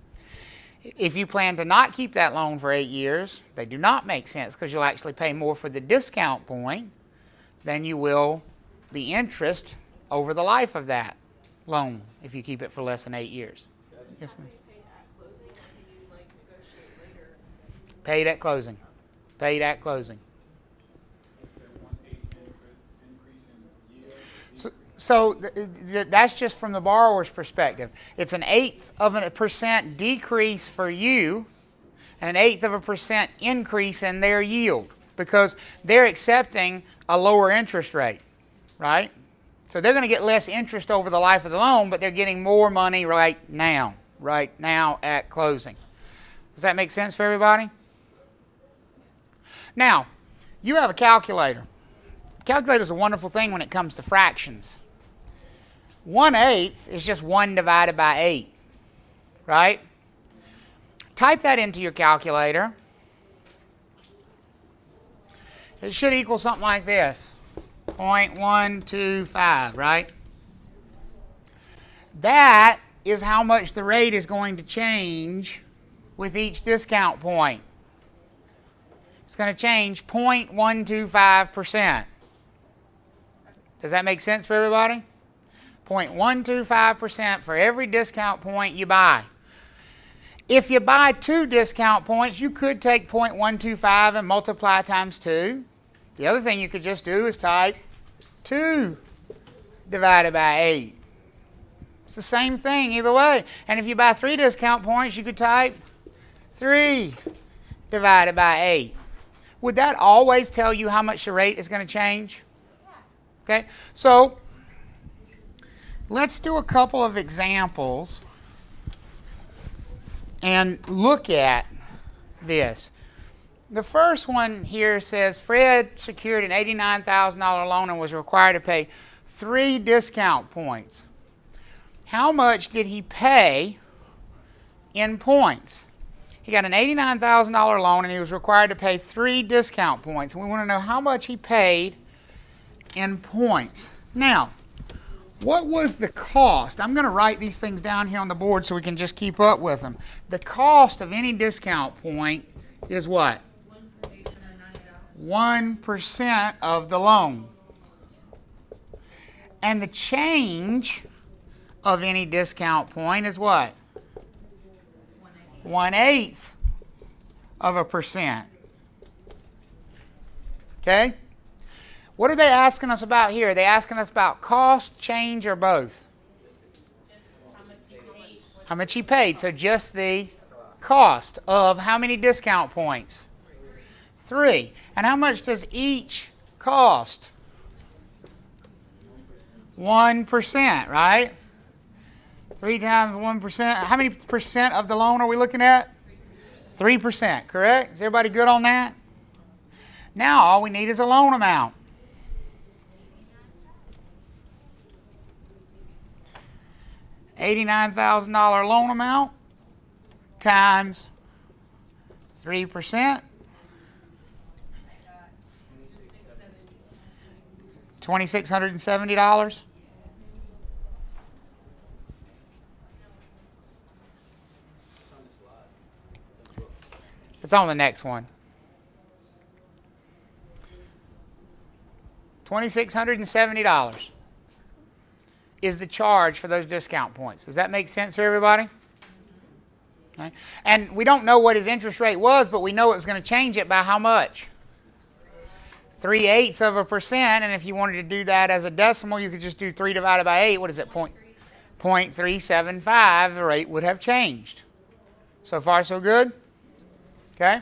If you plan to not keep that loan for 8 years, they do not make sense, because you'll actually pay more for the discount point than you will the interest over the life of that loan if you keep it for less than 8 years. Yes, ma'am. Paid at closing. Paid at closing. So that's just from the borrower's perspective. It's an 1/8% decrease for you and an 1/8% increase in their yield, because they're accepting a lower interest rate, right? So they're going to get less interest over the life of the loan, but they're getting more money right now at closing. Does that make sense for everybody? Now, you have a calculator. Calculator is a wonderful thing when it comes to fractions. 1/8 is just 1 divided by 8, right? Type that into your calculator. It should equal something like this, 0.125, right? That is how much the rate is going to change with each discount point. It's going to change 0.125%. Does that make sense for everybody? 0.125% for every discount point you buy. If you buy 2 discount points, you could take 0.125 and multiply times 2. The other thing you could just do is type 2 divided by 8. It's the same thing either way. And if you buy 3 discount points, you could type 3 divided by 8. Would that always tell you how much the rate is going to change? Okay, so let's do a couple of examples and look at this. The first one here says Fred secured an $89,000 loan and was required to pay 3 discount points. How much did he pay in points? He got an $89,000 loan and he was required to pay 3 discount points. We want to know how much he paid in points. Now, what was the cost? I'm going to write these things down here on the board so we can just keep up with them. The cost of any discount point is what? 1% of the loan. And the change of any discount point is what? 1/8 of a percent. Okay? What are they asking us about here? Are they asking us about cost, change, or both? How much he paid. So just the cost of how many discount points? 3. And how much does each cost? 1%, right? 3 times 1%. How many percent of the loan are we looking at? 3%, correct? Is everybody good on that? Now all we need is a loan amount. $89,000 loan amount times 3%. $2,670. It's on the next one. $2,670 is the charge for those discount points. Does that make sense for everybody? Okay. And we don't know what his interest rate was, but we know it was going to change it by how much? 3/8 of a percent. And if you wanted to do that as a decimal, you could just do 3 divided by 8. What is it? 0.375. The rate would have changed. So far, so good? Okay.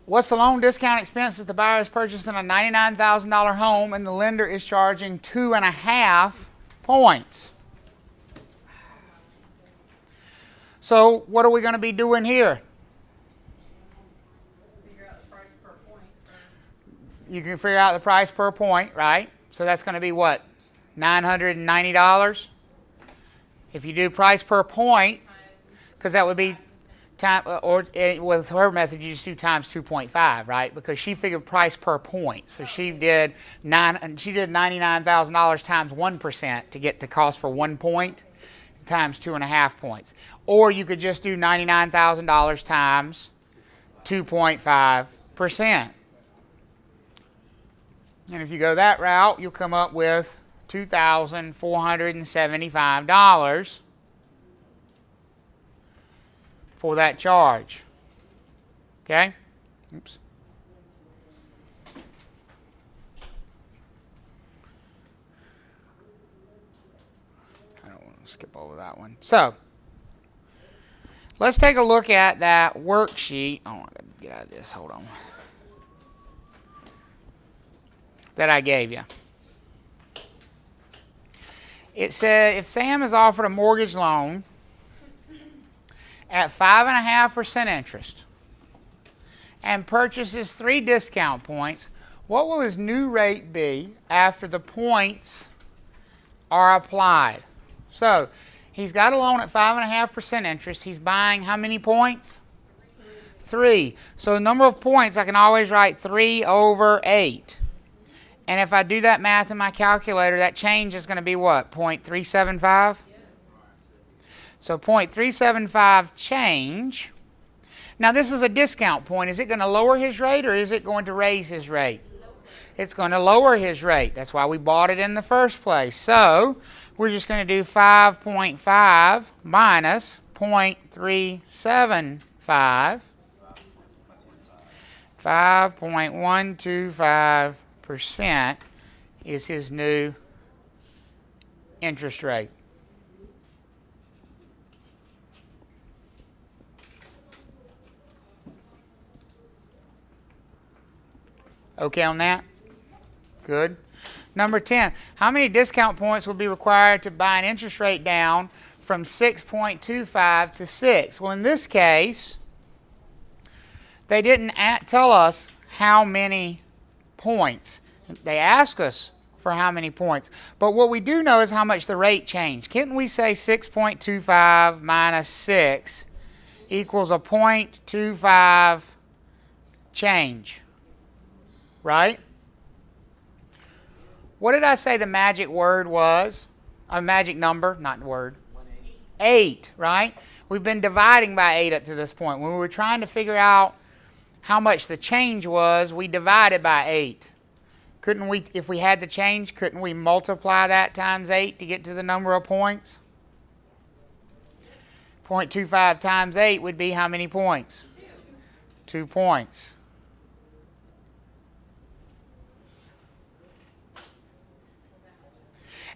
What's the loan discount expense if the buyer is purchasing a $99,000 home and the lender is charging 2.5 points? So what are we going to be doing here? Figure out the price per point. You can figure out the price per point, right? So that's going to be what? $990? If you do price per point, because that would be time, or with her method, you just do times 2.5, right? Because she figured price per point. So she did $99,000 times 1% to get the cost for 1 point times 2.5 points. Or you could just do $99,000 times 2.5%. And if you go that route, you'll come up with $2,475 for that charge. Okay? Oops. I don't want to skip over that one. So, let's take a look at that worksheet. Oh, I got to get out of this. Hold on. That I gave you. It said if Sam is offered a mortgage loan at 5.5% interest and purchases 3 discount points, what will his new rate be after the points are applied? So he's got a loan at 5.5% interest. He's buying how many points? 3. So the number of points, I can always write 3 over 8. And if I do that math in my calculator, that change is going to be what? 0.375? So 0.375 change. Now this is a discount point. Is it going to lower his rate or is it going to raise his rate? It's going to lower his rate. That's why we bought it in the first place. So we're just going to do 5.5 minus 0.375. 5.125% is his new interest rate. Okay on that? Good. Number 10, how many discount points will be required to buy an interest rate down from 6.25 to 6? Well, in this case, they didn't tell us how many points. They asked us for how many points. But what we do know is how much the rate changed. Couldn't we say 6.25 minus 6 equals a 0.25 change? Right? What did I say the magic word was? A magic number, not word. 8, right? We've been dividing by 8 up to this point. When we were trying to figure out how much the change was, we divided by 8. Couldn't we, if we had the change, couldn't we multiply that times 8 to get to the number of points? 0.25 times 8 would be how many points? 2 points.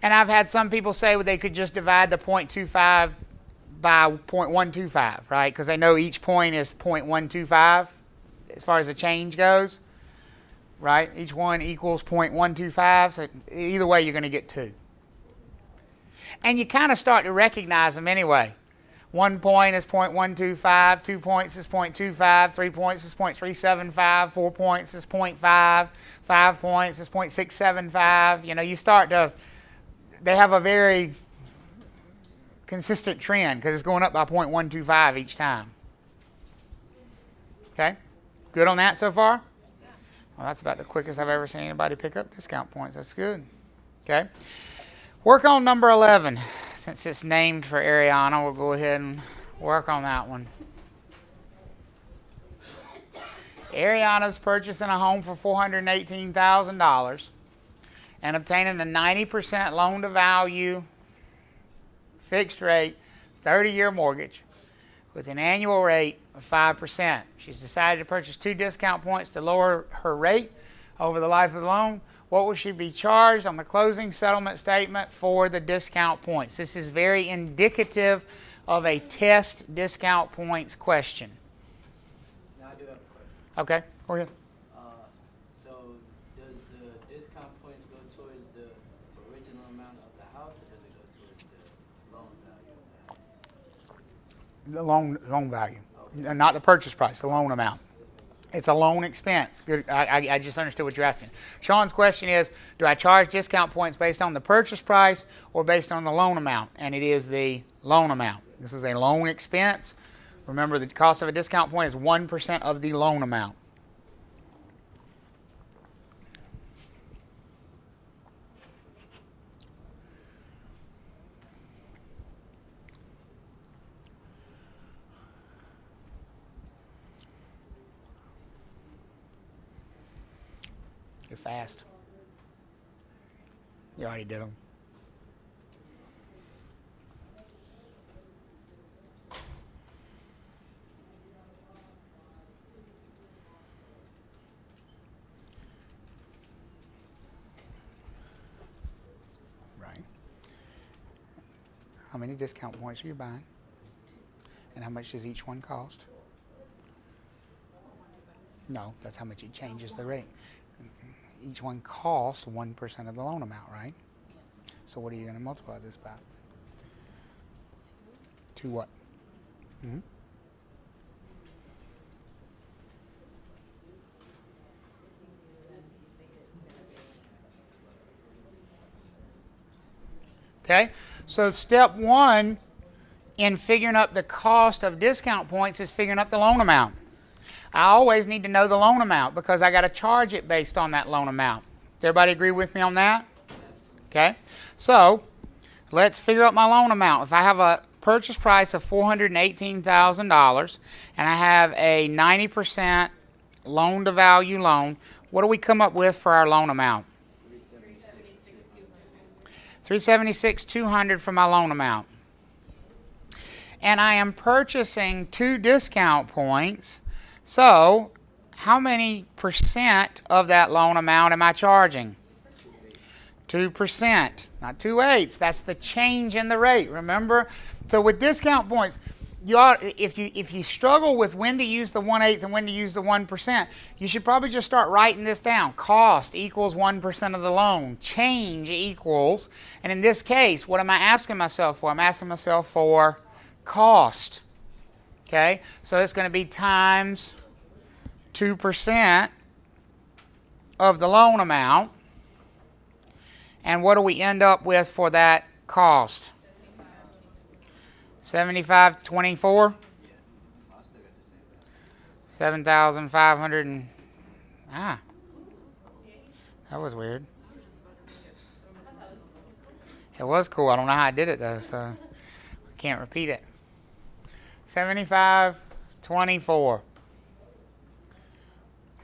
And I've had some people say well, they could just divide the 0.25 by 0.125, right? Because they know each point is 0.125 as far as the change goes, right? Each one equals 0.125, so either way you're going to get 2. And you kind of start to recognize them anyway. 1 point is 0.125, 2 points is 0.25, 3 points is 0.375, 4 points is 0.5, 5 points is 0.675. You know, you start to... They have a very consistent trend because it's going up by 0.125 each time. Okay? Good on that so far? Yeah. Well, that's about the quickest I've ever seen anybody pick up discount points. That's good. Okay? Work on number 11. Since it's named for Ariana, we'll go ahead and work on that one. Ariana's purchasing a home for $418,000. And obtaining a 90% loan-to-value, fixed rate, 30-year mortgage with an annual rate of 5%. She's decided to purchase 2 discount points to lower her rate over the life of the loan. What will she be charged on the closing settlement statement for the discount points? This is very indicative of a test discount points question. Now I do have a question. Okay, go ahead. So does the discount points go towards the original amount of the house, or does it go towards the loan value of the house? The loan value, okay. Not the purchase price, the loan amount. It's a loan expense. Good. I just understood what you're asking. Sean's question is, do I charge discount points based on the purchase price or based on the loan amount? And it is the loan amount. This is a loan expense. Remember, the cost of a discount point is 1% of the loan amount. You're fast. You already did them. Right. How many discount points are you buying? And how much does each one cost? No, that's how much it changes the rate. Each one costs 1% of the loan amount, right? So what are you going to multiply this by? 2 what? Mm-hmm. Okay, so step 1 in figuring up the cost of discount points is figuring up the loan amount. I always need to know the loan amount because I got to charge it based on that loan amount. Everybody agree with me on that? Okay. So let's figure out my loan amount. If I have a purchase price of $418,000 and I have a 90% loan to value loan, what do we come up with for our loan amount? $376,200 for my loan amount. And I am purchasing 2 discount points. So how many percent of that loan amount am I charging? 2%, not 2/8. That's the change in the rate, remember? So with discount points, if you struggle with when to use the 1/8 and when to use the 1%, you should probably just start writing this down. Cost equals 1% of the loan. Change equals, and in this case, what am I asking myself for? I'm asking myself for cost. Okay, so it's going to be times 2% of the loan amount. And what do we end up with for that cost? 7524? 7,500 and that was weird. It was cool. I don't know how I did it though, so I can't repeat it. 7524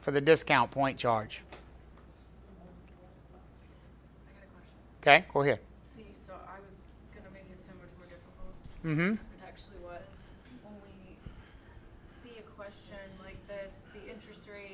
for the discount point charge. Okay, go ahead. So you saw I was gonna make it so much more difficult. Mm-hmm. It actually was. When we see a question like this, the interest rate, I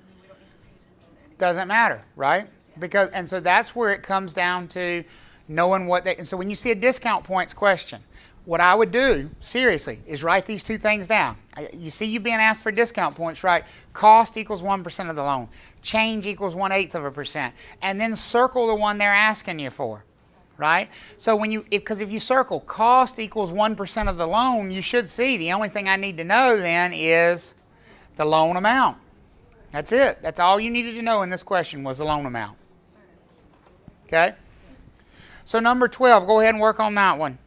mean, we don't need to pay attention to anything. Doesn't matter, right? Because, and so that's where it comes down to knowing what they, and so when you see a discount points question, what I would do, seriously, is write these 2 things down. You see you being asked for discount points, right? Cost equals 1% of the loan. Change equals 1/8%. And then circle the one they're asking you for, right? So when you, because if you circle cost equals 1% of the loan, you should see the only thing I need to know then is the loan amount. That's it. That's all you needed to know in this question was the loan amount. Okay? So number 12, go ahead and work on that one.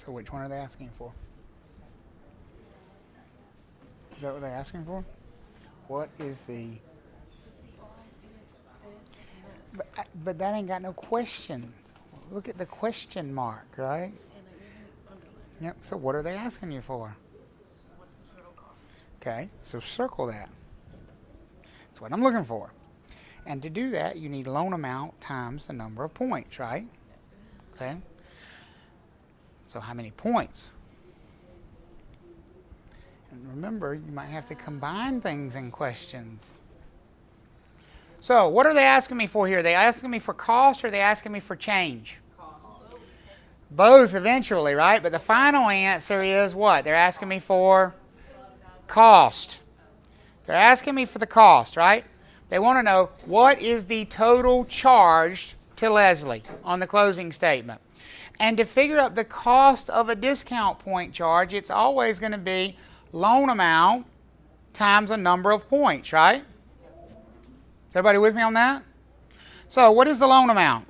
So which one are they asking for? Is that what they're asking for? What is the... See, all I see is this and this. But that ain't got no questions. Look at the question mark, right? And I even underlined. Yep. So what are they asking you for? What's the total cost? Okay. So circle that. That's what I'm looking for. And to do that, you need loan amount times the number of points, right? Okay. So how many points? And remember, you might have to combine things in questions. So what are they asking me for here? Are they asking me for cost or are they asking me for change? Cost. Both eventually, right? But the final answer is what? They're asking me for cost. They're asking me for the cost, right? They want to know what is the total charged to Leslie on the closing statement. And to figure out the cost of a discount point charge, it's always going to be loan amount times a number of points, right? Is everybody with me on that? So what is the loan amount?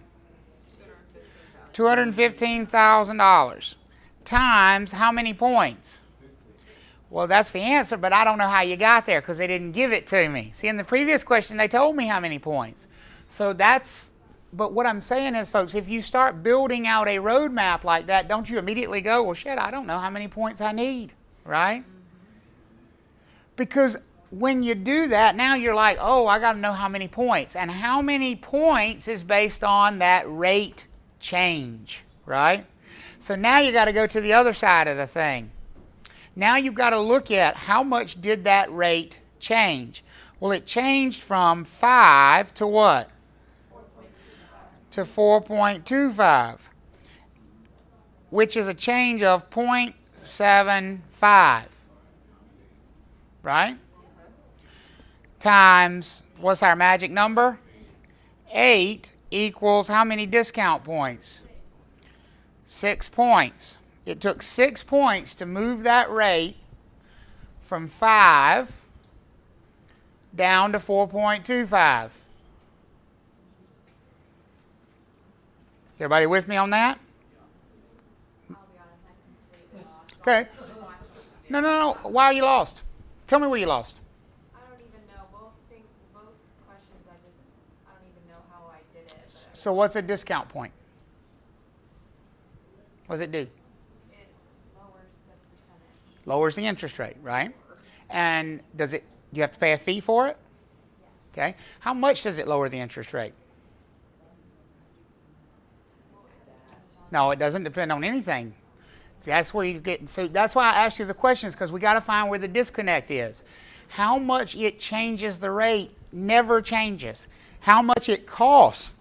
$215,000 times how many points? Well, that's the answer, but I don't know how you got there because they didn't give it to me. See, in the previous question, they told me how many points. So but what I'm saying is, folks, if you start building out a roadmap like that, don't you immediately go, well, shit, I don't know how many points I need, right? Because when you do that, now you're like, oh, I got to know how many points. And how many points is based on that rate change, right? So now you got to go to the other side of the thing. Now you've got to look at how much did that rate change. Well, it changed from 5 to what? To 4.25, which is a change of 0.75, right? Times, what's our magic number? 8 equals how many discount points? 6 points. It took 6 points to move that rate from 5 down to 4.25. Everybody with me on that? I'll be honest, I'm completely lost. Okay. No. Why are you lost? Tell me where you lost. I don't even know. Both questions, I don't even know how I did it. So what's a discount point? What does it do? It lowers the percentage. Lowers the interest rate, right? And do you have to pay a fee for it? Yeah. Okay. How much does it lower the interest rate? Well, it depends on. No, it doesn't depend on anything. That's where you get, so that's why I asked you the questions, because we got to find where the disconnect is. How much it changes the rate never changes. How much it costs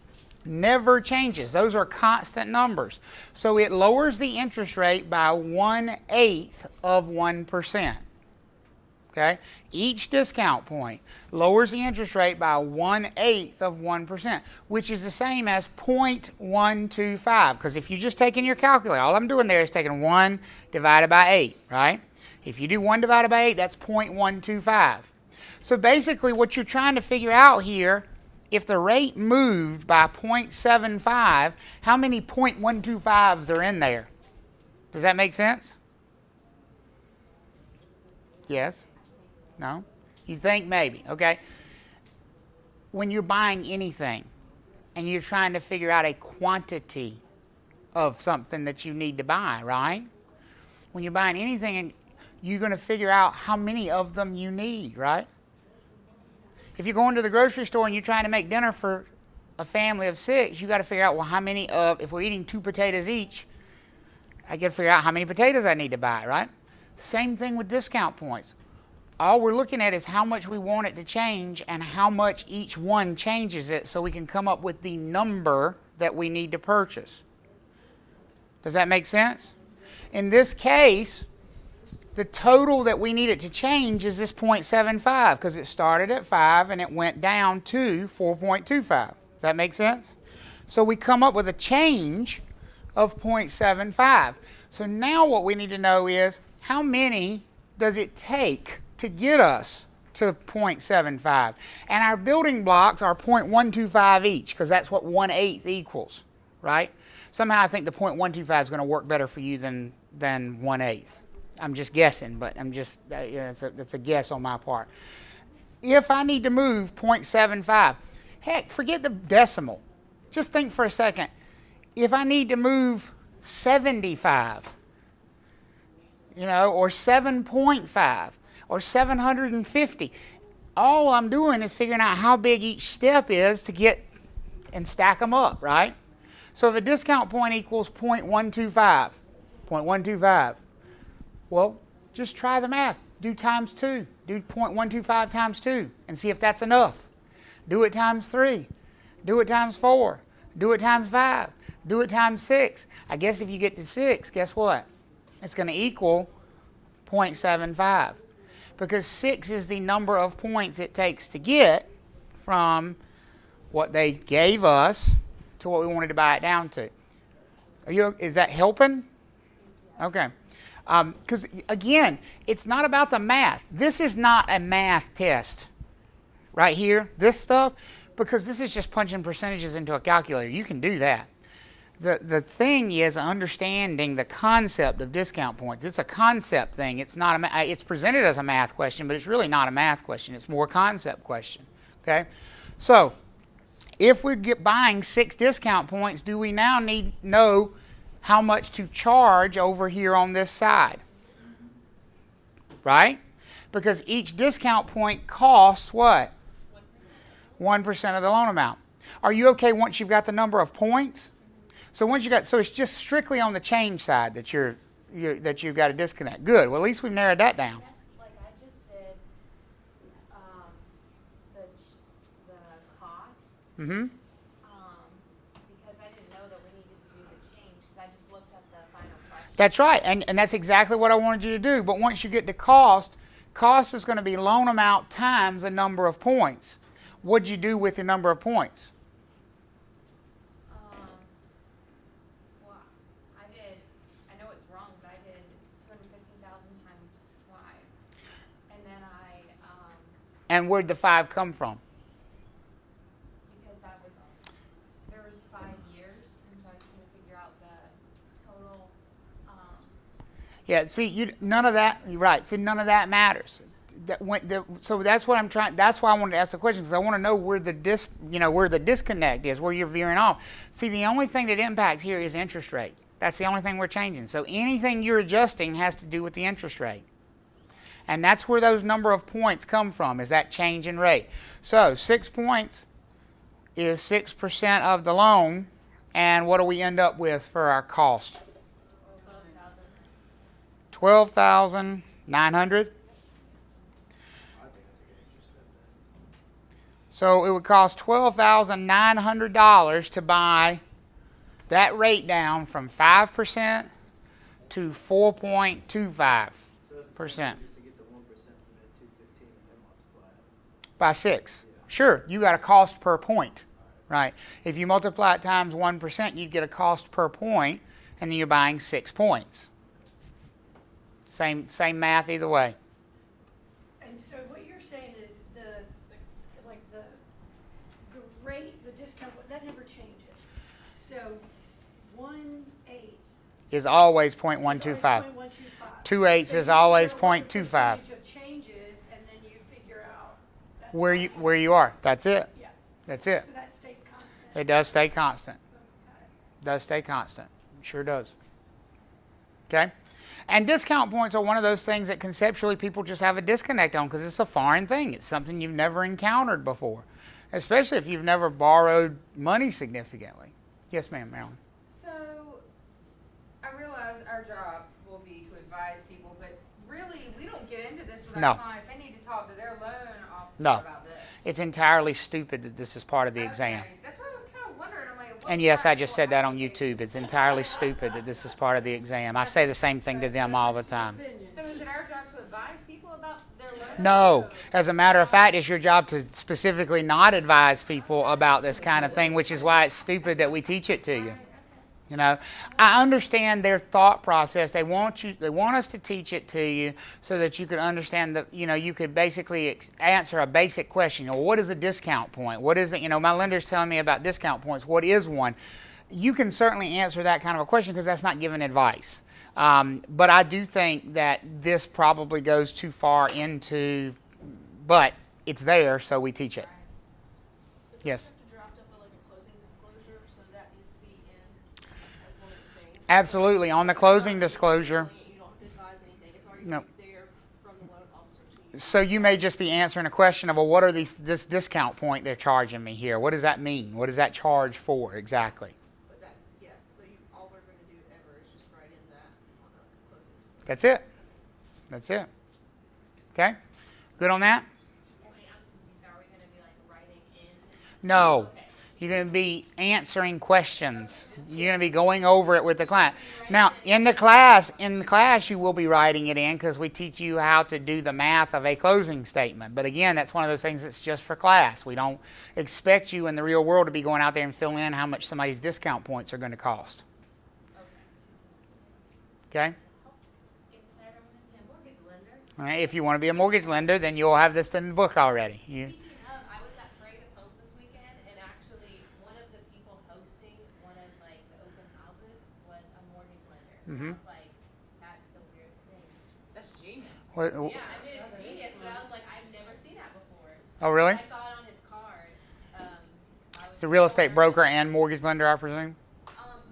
never changes. Those are constant numbers. So it lowers the interest rate by 1/8 of 1%. Okay? Each discount point lowers the interest rate by 1/8 of 1%, which is the same as 0.125. Because if you just take in your calculator, all I'm doing there is taking 1 divided by 8, right? If you do 1 divided by 8, that's 0.125. So basically what you're trying to figure out here, if the rate moved by 0.75, how many 0.125s are in there? Does that make sense? Yes? No? You think maybe, okay? When you're buying anything and you're trying to figure out a quantity of something that you need to buy, right? When you're buying anything, and you're going to figure out how many of them you need, right? If you go into the grocery store and you're trying to make dinner for a family of 6, you got to figure out, well, how many if we're eating 2 potatoes each, I got to figure out how many potatoes I need to buy, right? Same thing with discount points. All we're looking at is how much we want it to change and how much each one changes it, so we can come up with the number that we need to purchase. Does that make sense? In this case, the total that we need it to change is this 0.75, because it started at 5 and it went down to 4.25. Does that make sense? So we come up with a change of 0.75. So now what we need to know is, how many does it take to get us to 0.75? And our building blocks are 0.125 each, because that's what 1/8 equals, right? Somehow I think the 0.125 is going to work better for you than 1/8. I'm just guessing, but it's a guess on my part. If I need to move 0.75, heck, forget the decimal. Just think for a second. If I need to move 75, or 7.5, or 750, all I'm doing is figuring out how big each step is to get and stack them up, right? So if a discount point equals 0.125, well, just try the math. Do times 2. Do 0.125 times 2 and see if that's enough. Do it times 3. Do it times 4. Do it times 5. Do it times 6. I guess if you get to 6, guess what? It's going to equal 0.75. Because 6 is the number of points it takes to get from what they gave us to what we wanted to buy it down to. Is that helping? Okay. Because, again, it's not about the math. This is not a math test right here, this stuff, because this is just punching percentages into a calculator. You can do that. The thing is understanding the concept of discount points. It's a concept thing. It's not it's presented as a math question, but it's really not a math question. It's more a concept question. Okay? So, if we get buying 6 discount points, do we now need to know how much to charge over here on this side? Right? Because each discount point costs what? 1% of the loan amount. Are you okay once you've got the number of points? So it's just strictly on the change side that you've got a disconnect. Good. Well, at least we've narrowed that down. Yes, like I just did, the cost. Mm-hmm. Because I didn't know that we needed to do the change, because I just looked at the final question. That's right, and that's exactly what I wanted you to do. But once you get to cost is going to be loan amount times the number of points. What'd you do with your number of points? Well, I know it's wrong, but I did 215,000 times 5. And then And where'd the 5 come from? because there was 5 years, and so I was trying to figure out the total, Yeah, see, none of that. Right. See, none of that matters. So that's what I'm trying. That's why I wanted to ask the question, because I want to know where the disconnect is, where you're veering off. See, the only thing that impacts here is interest rate. That's the only thing we're changing. So anything you're adjusting has to do with the interest rate, and that's where those number of points come from. Is that change in rate? So 6 points is 6% of the loan, and what do we end up with for our cost? 12,900. So it would cost $12,900 to buy that rate down from 5% to 4.25%. So it's the same thing just to get the 1% from that 215 and then multiply it. By 6. Sure, you got a cost per point, right? If you multiply it times 1%, you'd get a cost per point, and then you're buying 6 points. Same math either way. And so what you're saying is the rate, the discount, that never changes. So 1/8 Is always is 0.125. 0.125. 2/8 So is you always figure out what the 0.25. percentage of changes, and then you figure out that's Where you are. That's it. Yeah. That's it. So that stays constant. It does stay constant. Got it. Does stay constant. Sure does. Okay? And discount points are one of those things that conceptually people just have a disconnect on, because it's a foreign thing. It's something you've never encountered before, especially if you've never borrowed money significantly. Yes, ma'am, Marilyn. So, I realize our job will be to advise people, but really, we don't get into this with No. our clients. They need to talk to their loan officer No. about this. It's entirely stupid that this is part of the exam. Okay, that's what I was kind of wondering. I'm like, what And yes, I just practical said that on application- YouTube. It's entirely stupid that this is part of the exam. I say the same thing to them all the time. So is it our job to advise people about their loan? No. As a matter of fact, it's your job to specifically not advise people about this kind of thing, which is why it's stupid that we teach it to you. You know, I understand their thought process. They want us to teach it to you so that you could understand that, you could basically answer a basic question. What is a discount point? What is it? My lender's telling me about discount points. What is one? You can certainly answer that kind of a question, because that's not giving advice. But I do think that this probably goes too far into, but it's there, so we teach it. Yes. Absolutely. On the closing disclosure. No. So you may just be answering a question of, well, what are this discount point they're charging me here? What does that mean? What does that charge for exactly? All we're gonna do ever is just write in that on a closing. That's it. That's it. Okay? Good on that? Wait, I'm confused. Are we gonna be like writing in? No. Okay. You're going to be answering questions. You're going to be going over it with the client. Now, in the class, you will be writing it in, because we teach you how to do the math of a closing statement. But again, that's one of those things that's just for class. We don't expect you in the real world to be going out there and filling in how much somebody's discount points are going to cost. Okay? If All right, if you want to be a mortgage lender, then you'll have this in the book already. Speaking of, I was at Parade of Homes this weekend, and actually one of the people hosting one of like the open houses was a mortgage lender. Mhm. I was like, that's the weirdest thing. That's genius. What- Yeah, I mean it's genius, but I was like, I've never seen that before. Oh, really? I saw it on his card. It's a real estate broker and mortgage lender, I presume.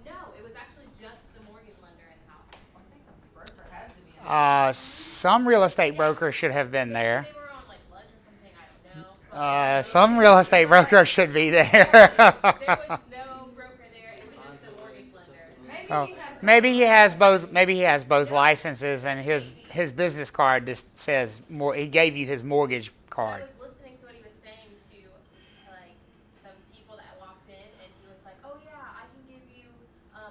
No, it was actually just the mortgage lender in the house. I think a broker has to be in it. Some real estate brokers should have been there. They were on like lunch or something, I don't know. Some real estate brokers should be there. There was no broker there. It was just a mortgage lender. Oh, maybe he has both. Maybe he has both licenses, and his business card just says more. He gave you his mortgage I card. was listening to what he was saying to like some people that walked in, and he was like, "Oh yeah, I can give you,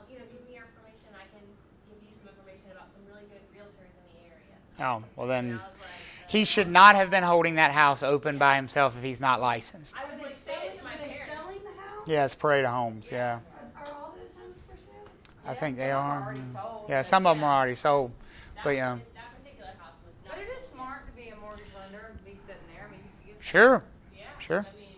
give me your information. I can give you some information about some really good realtors in the area." Oh, well And then I was like, he should not have been holding that house open by himself if he's not licensed. I was like saying it to my Are they parents. selling the house? Yeah, it's Parade of Homes. Yeah, Are all those homes for sale? I think some they of them are. already sold, Yeah, but- some of them are already sold. That But one- that particular house was not. But it is sold yet. smart to be a mortgage lender and be sitting there. I mean, you can get. some Sure. business. Yeah. Sure. I mean,